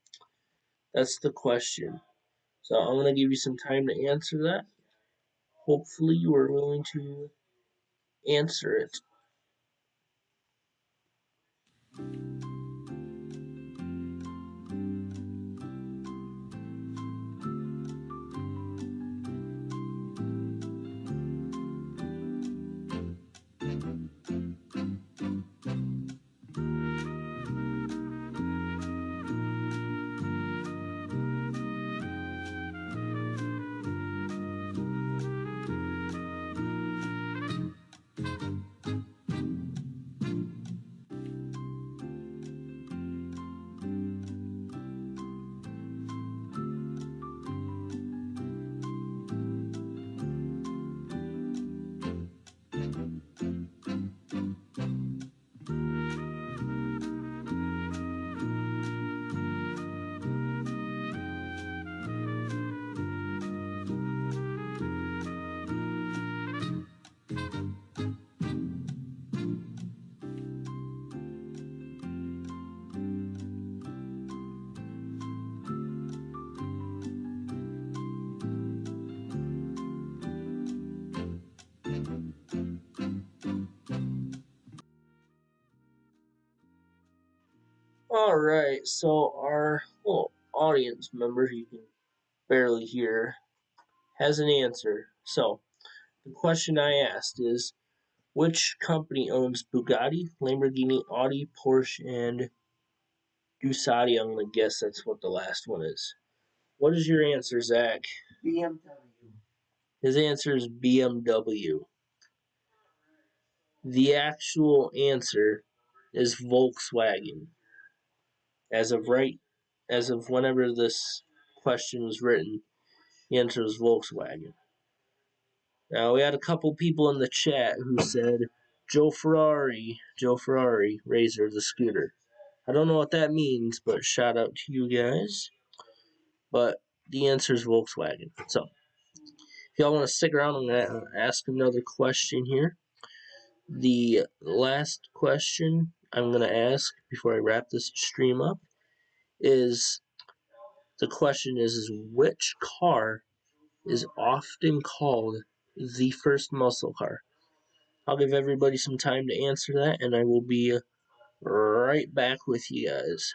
that's the question. So I'm going to give you some time to answer that. Hopefully you are willing to answer it. Alright, so our little audience member, you can barely hear, has an answer. So, the question I asked is, which company owns Bugatti, Lamborghini, Audi, Porsche, and Ducati? I'm going to guess that's what the last one is. What is your answer, Zach? BMW. His answer is BMW. The actual answer is Volkswagen. As of whenever this question was written, the answer was Volkswagen. Now, we had a couple people in the chat who said Joe Ferrari, Razor the scooter. I don't know what that means, but shout out to you guys. But the answer is Volkswagen. So, if y'all want to stick around, I'm going to ask another question here. The last question I'm going to ask before I wrap this stream up is, the question is which car is often called the first muscle car? I'll give everybody some time to answer that, and I will be right back with you guys.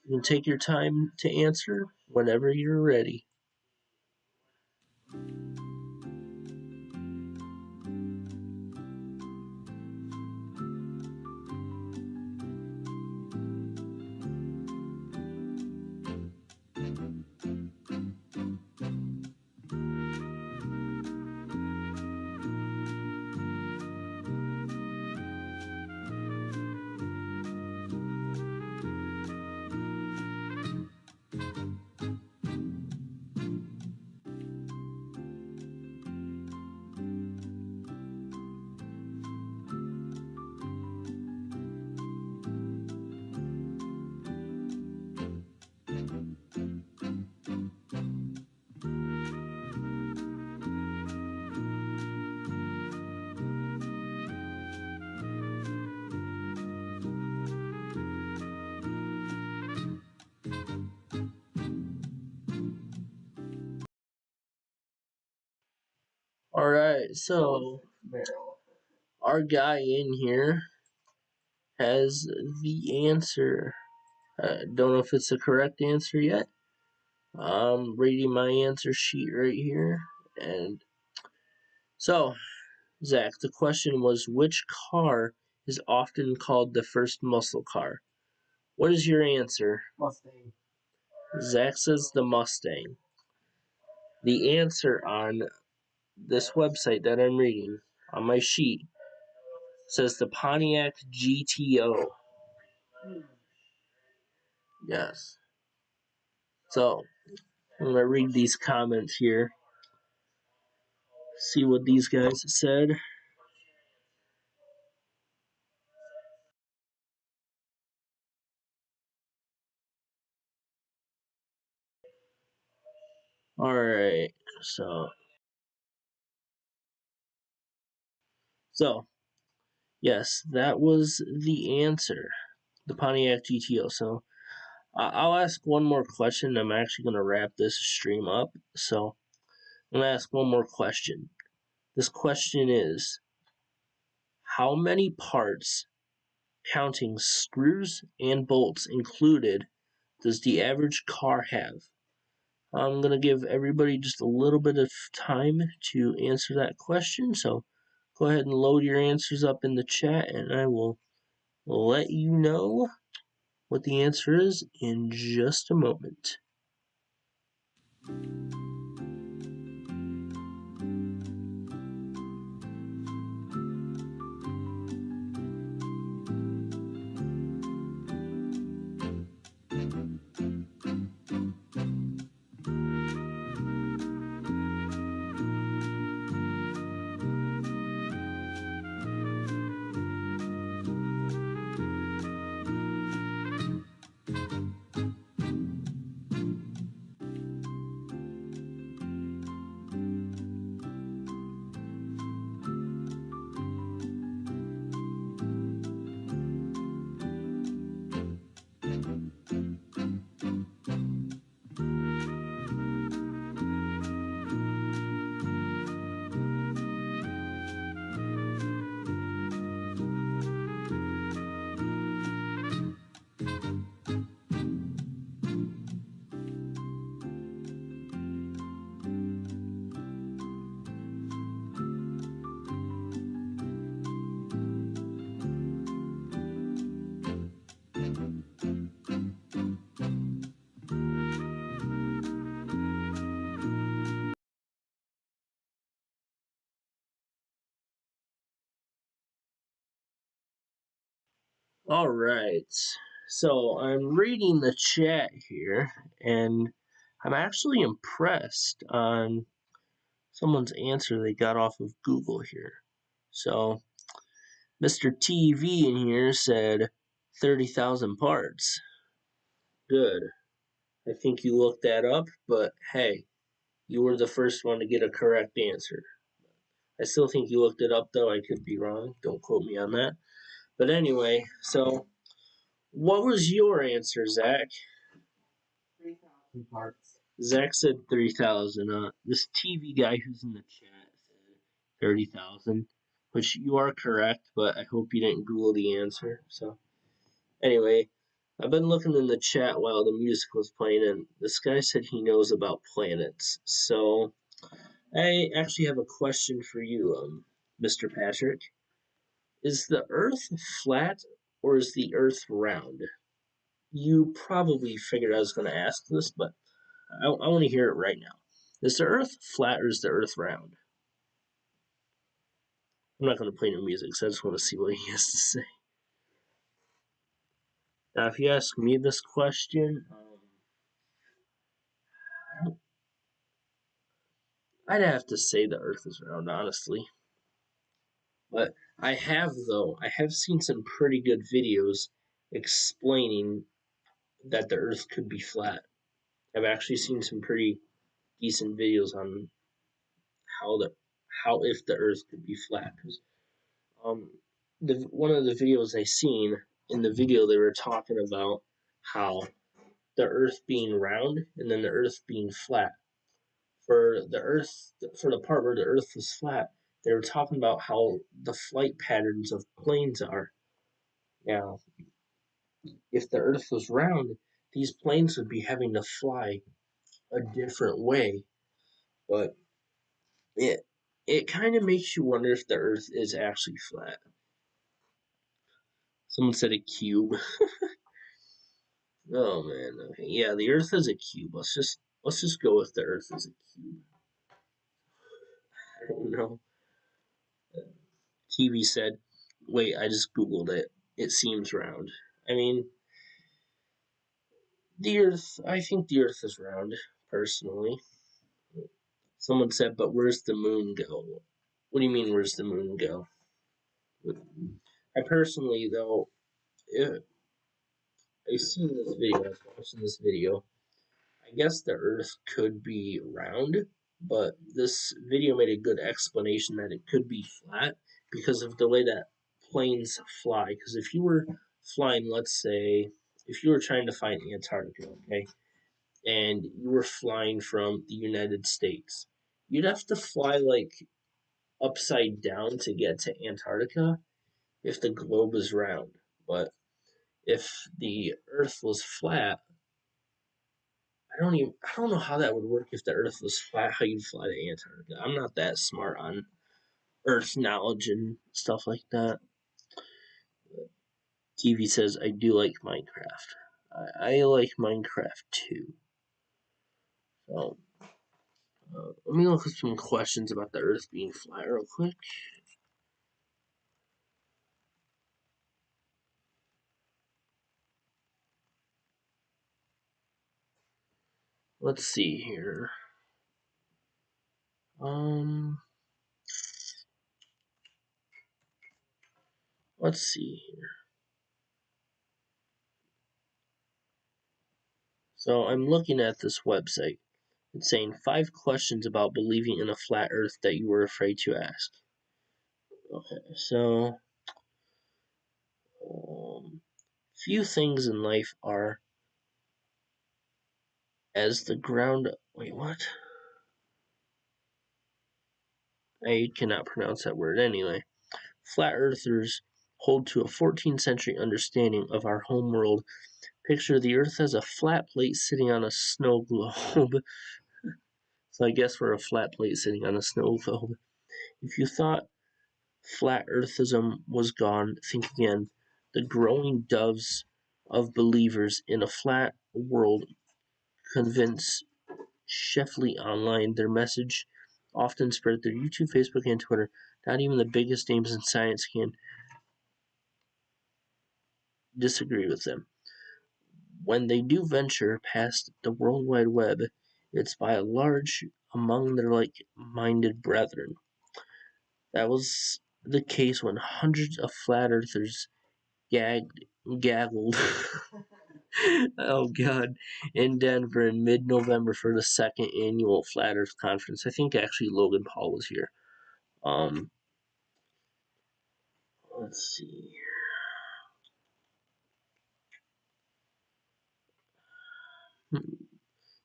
You can take your time to answer whenever you're ready. Alright, so our guy in here has the answer. Don't know if it's the correct answer yet. I'm reading my answer sheet right here. And so, Zach, the question was, which car is often called the first muscle car? What is your answer? Mustang. Zach says the Mustang. The answer on this website that I'm reading, on my sheet, says the Pontiac GTO. Yes. So, I'm going to read these comments here. See what these guys said. Alright, so, yes, that was the answer. The Pontiac GTO. So, I'll ask one more question. I'm actually going to wrap this stream up. So, I'm going to ask one more question. This question is, how many parts, counting screws and bolts included, does the average car have? I'm going to give everybody just a little bit of time to answer that question. So, go ahead and load your answers up in the chat, and I will let you know what the answer is in just a moment. All right, so I'm reading the chat here, and I'm actually impressed on someone's answer they got off of Google here. So, Mr. TV in here said 30,000 parts. Good. I think you looked that up, but hey, you were the first one to get a correct answer. I still think you looked it up, though. I could be wrong. Don't quote me on that. But anyway, so what was your answer, Zach? 3,000 parts. Zach said 3,000. This TV guy who's in the chat said 30,000, which you are correct, but I hope you didn't Google the answer. So, anyway, I've been looking in the chat while the music was playing, and this guy said he knows about planets. So, I actually have a question for you, Mr. Patrick. Is the Earth flat or is the Earth round? You probably figured I was going to ask this, but I want to hear it right now. Is the Earth flat or is the Earth round? I'm not going to play no music, so I just want to see what he has to say. Now, if you ask me this question, I'd have to say the Earth is round, honestly. But I have seen some pretty good videos explaining that the Earth could be flat. I've actually seen some pretty decent videos on how if the Earth could be flat. Cause, one of the videos I seen, in the video they were talking about how the Earth being round and then the Earth being flat. For the part where the Earth was flat, they were talking about how the flight patterns of planes are. Now, if the Earth was round, these planes would be having to fly a different way. But it kind of makes you wonder if the Earth is actually flat. Someone said a cube. Oh man, okay. Yeah, the Earth is a cube. Let's just go with the Earth as a cube. I don't know. TV said, wait, I just Googled it. It seems round. I mean, I think the Earth is round, personally. Someone said, but where's the moon go? What do you mean, where's the moon go? I personally, though, I've seen this video, I was watching this video. I guess the Earth could be round, but this video made a good explanation that it could be flat because of the way that planes fly. Because if you were flying, let's say, if you were trying to find Antarctica, okay, and you were flying from the United States, you'd have to fly like upside down to get to Antarctica if the globe is round. But if the Earth was flat, I don't know how that would work if the Earth was flat, how you'd fly to Antarctica. I'm not that smart on Earth knowledge and stuff like that. TV says I do like Minecraft. I like Minecraft too. So let me look at some questions about the Earth being flat real quick. Let's see here. Let's see here. So I'm looking at this website. It's saying 5 questions about believing in a flat Earth that you were afraid to ask. Okay, so few things in life are as the ground. Wait, what? I cannot pronounce that word anyway. Flat earthers hold to a 14th century understanding of our home world. Picture the Earth as a flat plate sitting on a snow globe. So I guess we're a flat plate sitting on a snow globe. If you thought flat earthism was gone, think again. The growing doves of believers in a flat world convince Sheffield Online. Their message often spread through YouTube, Facebook, and Twitter. Not even the biggest names in science can disagree with them. When they do venture past the World Wide Web, it's by and large among their like-minded brethren. That was the case when hundreds of flat earthers gaggled oh god, in Denver in mid-November for the 2nd annual Flat Earth Conference. I think actually Logan Paul was here. Let's see.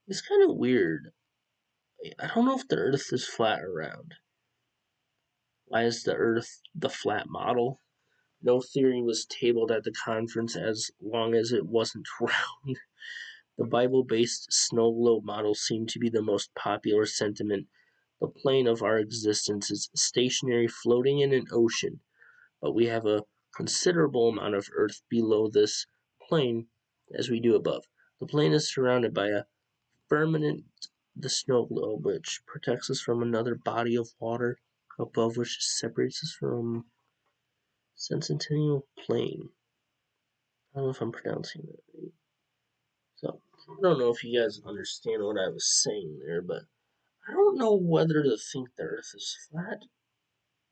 It's kind of weird. I don't know if the Earth is flat or round. Why is the Earth the flat model? No theory was tabled at the conference as long as it wasn't round. The Bible-based snow globe model seemed to be the most popular sentiment. The plane of our existence is stationary, floating in an ocean, but we have a considerable amount of Earth below this plane as we do above. The plane is surrounded by a firmament, the snow globe, which protects us from another body of water above, which separates us from Centennial Plain. I don't know if I'm pronouncing that right. So, I don't know if you guys understand what I was saying there, but I don't know whether to think the Earth is flat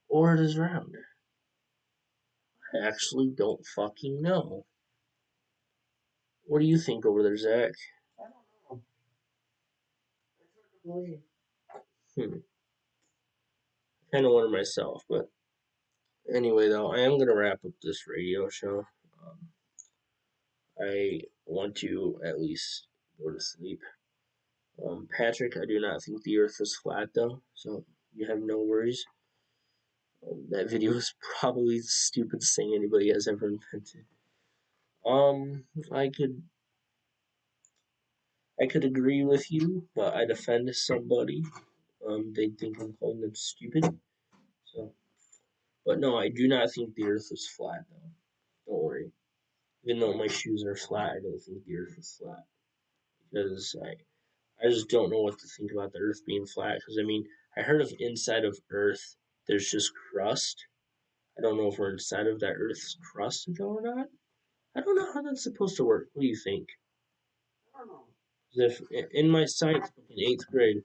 or it is round. I actually don't fucking know. What do you think over there, Zach? I don't know. It's hard to believe. I kind of wonder myself, but anyway, though, I am going to wrap up this radio show. I want to at least go to sleep. Patrick, I do not think the Earth is flat, though, so you have no worries. That video is probably the stupidest thing anybody has ever invented. I could agree with you, but I'd offend somebody. They'd think I'm calling them stupid. So, but no, I do not think the Earth is flat, though. Don't worry. Even though my shoes are flat, I don't think the Earth is flat because I just don't know what to think about the Earth being flat. Because I mean, I heard of inside of Earth, there's just crust. I don't know if we're inside of that Earth's crust or not. I don't know how that's supposed to work. What do you think? I don't know. If in my science book in 8th grade,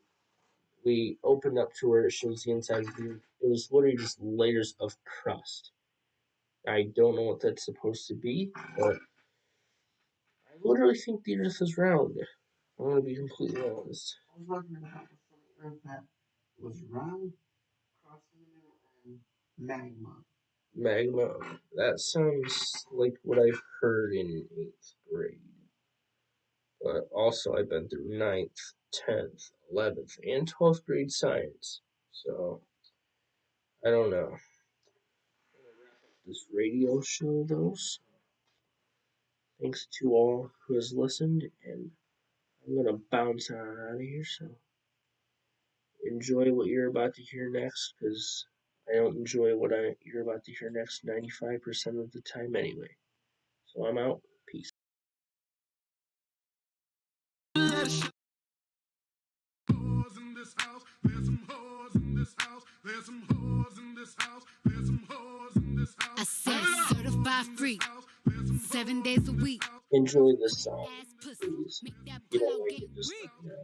we opened up to where it shows the inside of the Earth. It was literally just layers of crust. I don't know what that's supposed to be, but I literally think the Earth is round. I'm gonna be completely honest. I was looking at that with some Earth that was round, cross in the middle, and magma. Magma. That sounds like what I've heard in 8th grade. But also, I've been through 9th, 10th, 11th, and 12th grade science. So, I don't know. This radio show, though. So thanks to all who has listened, and I'm gonna bounce on out of here. So enjoy what you're about to hear next, because I don't enjoy what you're about to hear next 95% of the time anyway. So I'm out. Peace. I said certified free, 7 days a week. Enjoy this song, please. If you don't like it, just let me know.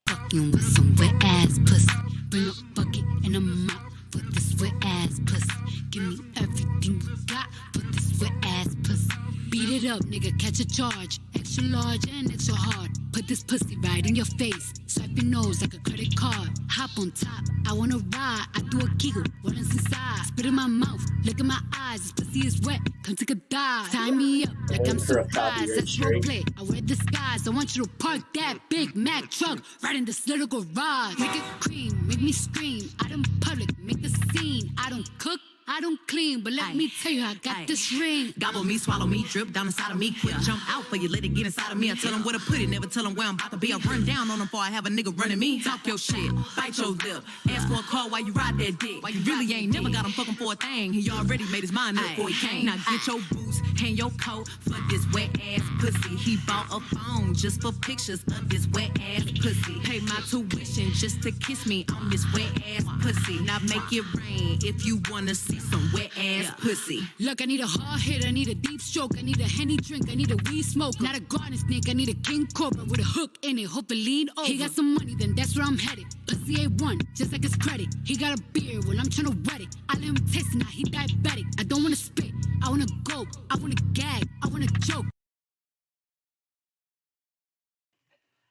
Fucking with some wet ass pussy. Bring a bucket and a mop for this wet ass pussy. Give me everything you got for this wet ass pussy. Beat it up, nigga, catch a charge. Extra large and extra hard. Put this pussy right in your face. Swipe your nose like a credit card. Hop on top, I wanna ride. I do a giggle, what is inside? Spit in my mouth, look in my eyes. This pussy is wet, come take a dive. Tie me up like I'm surprised. That's roleplay, I wear disguise. I want you to park that Big Mac truck right in this little garage. Make it cream, make me scream. Out in public, make the scene. I don't cook, I don't clean, but let me tell you, I got this ring. Gobble me, swallow me, drip down inside of me. Quick jump out for you, let it get inside of me. I tell them where to put it, never tell them where I'm about to be. I run down on them before I have a nigga running me. Talk your shit, bite your lip. Ask for a call while you ride that dick. While you really ain't never got him fucking for a thing. He already made his mind up before he came. Now get your boots, hang your coat for this wet ass pussy. He bought a phone just for pictures of this wet ass pussy. Pay my tuition just to kiss me on this wet ass pussy. Now make it rain if you wanna see some wet ass pussy. Look, I need a hard hit, I need a deep stroke, I need a Henny drink, I need a weed smoke. Not a garden snake, I need a king cobra with a hook in it, hope it lean over. He got some money, then that's where I'm headed. Pussy A1, just like his credit. He got a beard, well I'm tryna wet it. I let him taste it, now he diabetic. I don't wanna spit, I wanna go, I wanna gag, I wanna joke.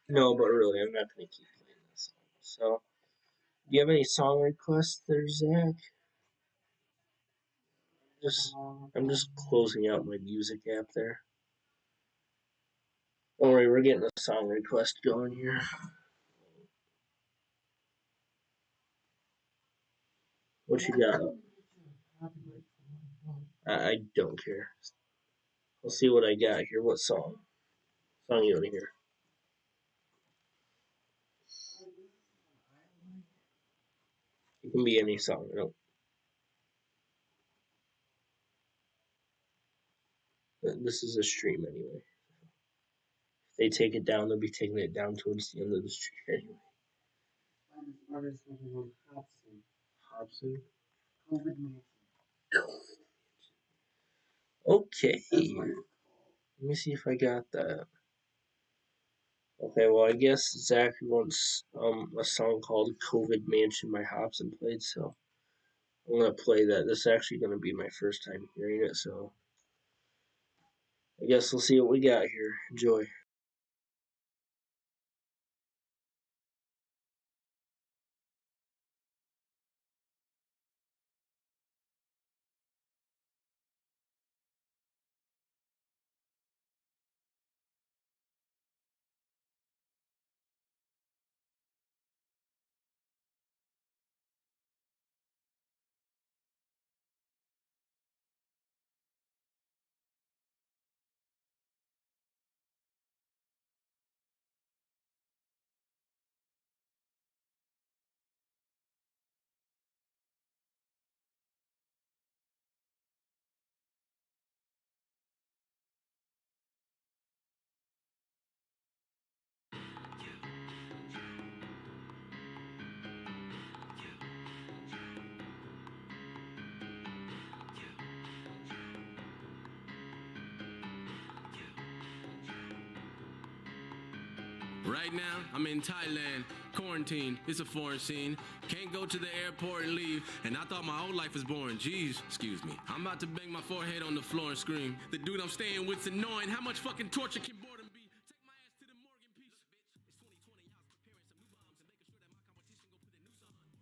No, but really, I'm not gonna keep playing this song. So, do you have any song requests there, Zach? I'm just closing out my music app there. Don't worry, we're getting a song request going here. What you got? I don't care. I'll see what I got here. What song? Song you want to hear? It can be any song. This is a stream anyway. If they take it down, they'll be taking it down towards the end of the stream anyway. Hobson? Okay. Let me see if I got that. Okay, well, I guess Zach wants a song called COVID Mansion by Hobson played, so I'm going to play that. This is actually going to be my first time hearing it, so I guess we'll see what we got here. Enjoy. Right now, I'm in Thailand, quarantined. It's a foreign scene. Can't go to the airport and leave. And I thought my whole life was boring. Jeez, excuse me. I'm about to bang my forehead on the floor and scream. The dude I'm staying with's annoying. How much fucking torture can boredom be? Take my ass to the morgue in peace. It's 2020, I was preparing some new bombs and making sure that my competition go put a noose on.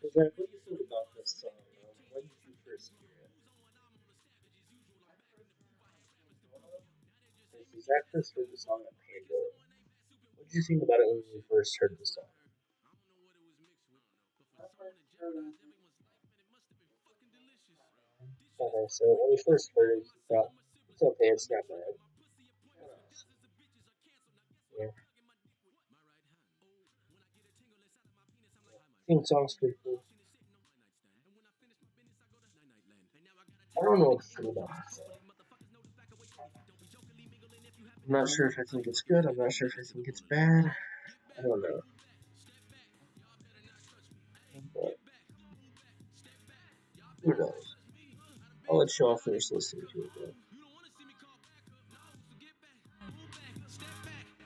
So Zach, what do you think about this song? When did you first hear it? Okay, so Zach first heard the song on Pandora. What did you think about it when you first heard the song? Okay, so when you first heard it, you thought, it's okay, it's not bad. Yeah. I think the song's pretty cool. I don't know what to think about this song. I'm not sure if I think it's good, I'm not sure if I think it's bad. I don't know. But who knows? I'll let y'all finish listening to it though.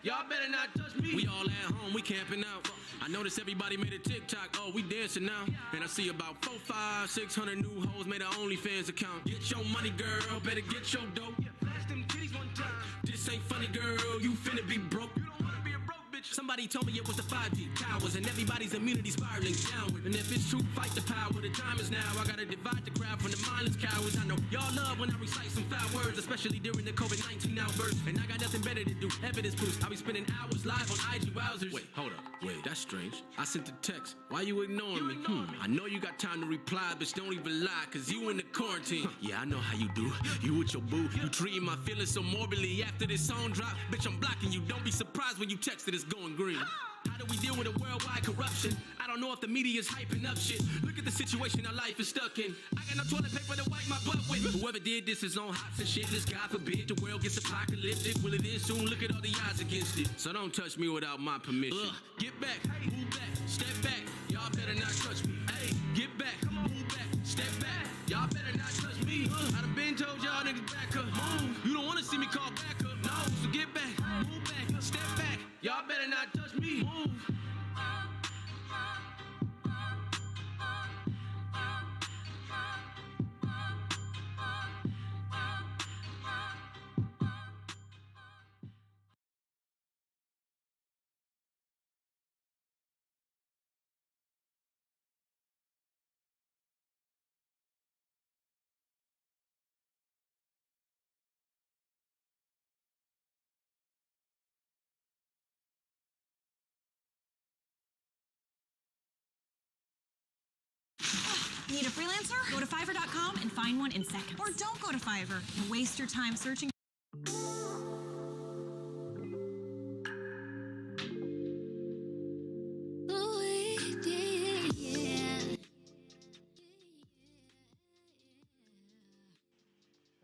Y'all better not touch me. We all at home, we camping out. I noticed everybody made a TikTok. Oh, we dancing now. And I see about 400, 500, 600 new hoes made an OnlyFans account. Get your money, girl. Better get your dough. Flash them titties one time. This ain't funny, girl. You finna be broke. You don't wanna be a broke bitch. Somebody told me it was the 5G towers and everybody's immunity spiraling downward. And if it's true, fight the power. The time is now. I gotta divide the crowd from the mindless cowards. I know y'all love when I recite some foul words, especially during the COVID-19 outburst. And I got nothing better to do. Evidence proofs. I'll be spending hours live on IG browsers. Wait, hold up. Wait, that's strange. I sent a text. Why you ignoring me? I know you got time to reply, bitch. Don't even lie, cause you in the quarantine. Yeah, I know how you do. You with your boo. You treating my feelings so morbidly after this song drop. Bitch, I'm blocking you. Don't be surprised when you text that it's going green. How do we deal with a worldwide corruption? I don't know if the media's hyping up shit. Look at the situation our life is stuck in. I got no toilet paper to wipe my butt with. Whoever did this is on hots and shit. This God forbid the world gets apocalyptic. Well, it is soon. Look at all the odds against it. So don't touch me without my permission. Get back, move back, step back. Y'all better not touch me. Hey, get back, move back, step back. Y'all better not touch me. I done been told y'all niggas back up. Move. You don't wanna see me call back up. No, so get back, move back, step back. Y'all better not touch me. Move. Need a freelancer? Go to Fiverr.com and find one in seconds. Or don't go to Fiverr and waste your time searching.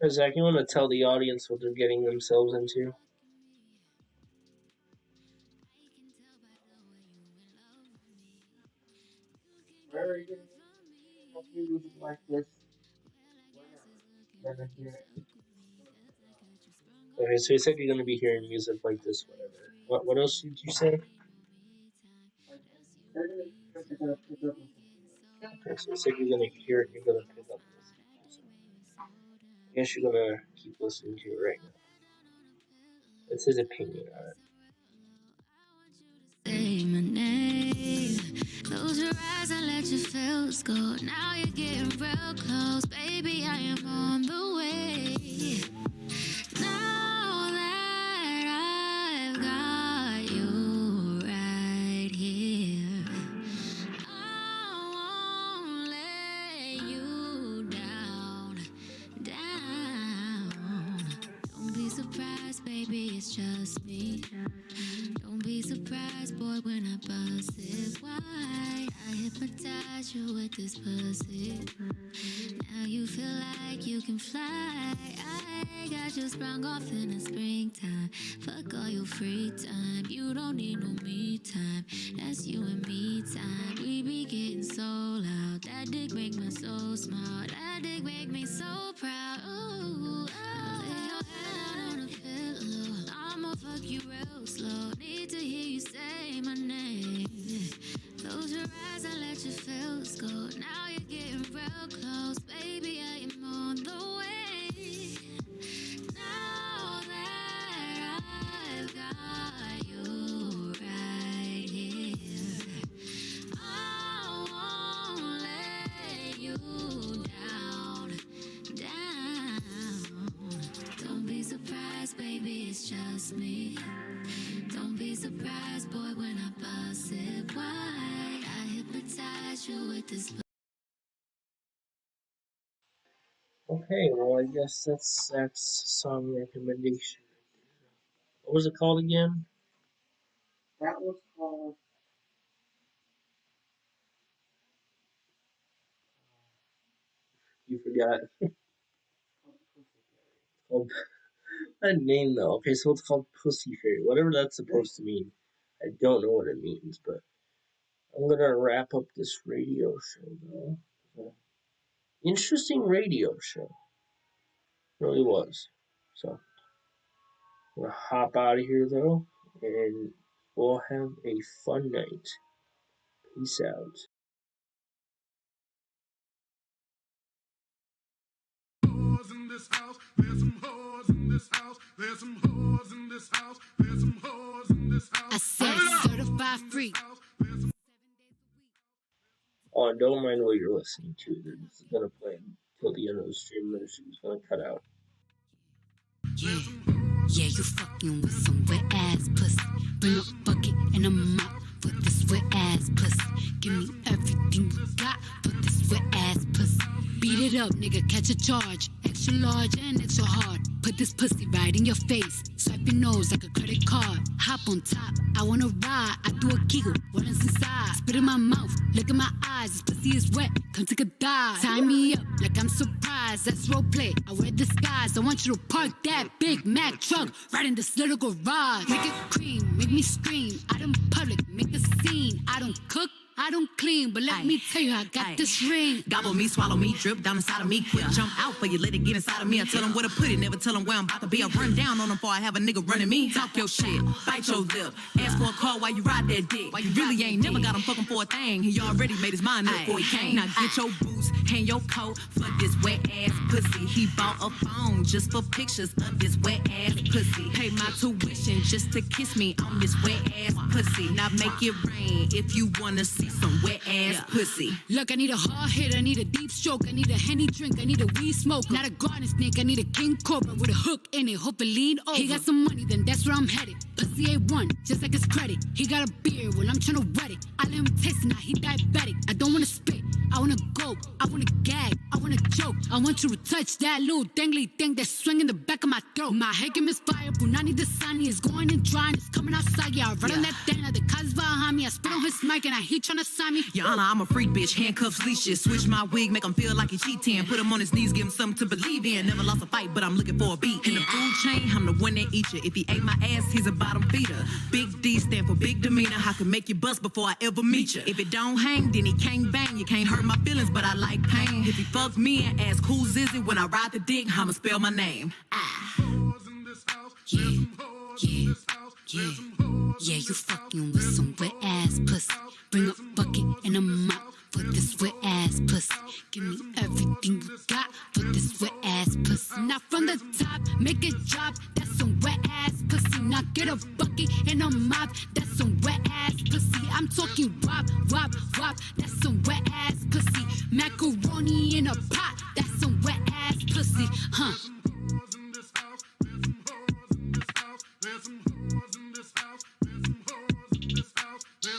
Zach, you want to tell the audience what they're getting themselves into? Where are you going to music like this? Okay, so you said you're going to be hearing music like this, whatever. What else did you say? Okay, so you said you're going to hear it, you're going to pick up this. I guess you're going to keep listening to it right now. That's his opinion on it. Say my name. Close your eyes and let your feels go. Now you're getting real close. Baby, I am on the way. Now that I've got you right here, I won't let you down. Don't be surprised, baby, it's just me. Don't be surprised, boy, when I bust it wide. I hypnotize you with this pussy. Now you feel like you can fly. I got you sprung off in the springtime. Fuck all your free time. You don't need no me time. That's you and me time. We be getting so loud. That dick make me so smile. That dick make me so proud. Ooh, lay your head on a pillow. I'ma fuck you real slow. Need to hear you this. Okay, well, I guess that's song recommendation. What was it called again? That was called. You forgot. Called that name though. Okay, so it's called Pussy Fairy. Whatever that's supposed to mean. I don't know what it means, but I'm gonna wrap up this radio show though. Interesting radio show. Really was. So I'm gonna hop out of here though, and we'll have a fun night. Peace out. In this house, there's some whores in this house, there's some whores in this house, there's some whores in this house. I said certified freak. Oh, and don't mind what you're listening to. This is gonna play until the end of the stream, then it's gonna cut out. Yeah, you fucking with some wet ass pussy. Bring a bucket and a mop for this wet ass pussy. Give me everything you got for this wet ass pussy. Beat it up, nigga, catch a charge. Extra large and extra hard. Put this pussy right in your face. Swipe your nose like a credit card. Hop on top, I wanna ride. I do a giggle, what is inside? Spit in my mouth, look in my eyes. This pussy is wet, come take a dive. Tie me up like I'm surprised. That's roleplay, I wear disguise. I want you to park that Big Mac truck right in this little garage. Make it cream, make me scream. Out in public, make a scene. I don't cook, I don't clean, but let me tell you, I got this ring. Gobble me, swallow me, drip down inside of me. Quick jump out for you, let it get inside of me. I tell them where to put it, never tell them where I'm about to be. I run down on them before I have a nigga running me. Talk your shit, bite your lip. Ask for a call while you ride that dick. While you really ain't never got him fucking for a thing. He already made his mind up before he came. Now get your boots, hang your coat for this wet ass pussy. He bought a phone just for pictures of this wet ass pussy. Pay my tuition just to kiss me on this wet ass pussy. Now make it rain if you wanna see some wet ass pussy. Look, I need a hard hit, I need a deep stroke, I need a Henny drink, I need a weed smoke. Not a garden snake, I need a king cobra with a hook in it, hope it lean over. He got some money, then that's where I'm headed. Pussy A1, just like his credit. He got a beard, well I'm tryna wet it. I let him taste it, now he diabetic. I don't wanna spit, I wanna go, I wanna gag, I wanna joke. I want you to touch that little dangly thing that's swinging the back of my throat. My head can misfire, Punani the sunny is going and drying, it's coming outside. Yeah, I run on that thing, now the cuz behind me. I spit on his mic and I heat tryna sign me. Your Honor, I'm a freak bitch, handcuffs, leashes. Switch my wig, make him feel like he cheating. Put him on his knees, give him something to believe in. Never lost a fight, but I'm looking for a beat. In the food chain, I'm the one that eat you. If he ate my ass, he's a bottom feeder. Big D stand for big demeanor. I can make you bust before I ever meet you. If it don't hang, then he can't bang. You can't hurt my feelings, but I like pain. If he fuck me and ask who's is it when I ride the dick, I'ma spell my name. Yeah, you fucking with some wet ass pussy. Bring a bucket and a mop for this wet ass pussy. Give me everything you got for this wet ass pussy. Now from the top, make it drop. That's some wet ass pussy. Now get a bucket and a mop. That's some wet ass pussy. I'm talking wop, wop, wop. That's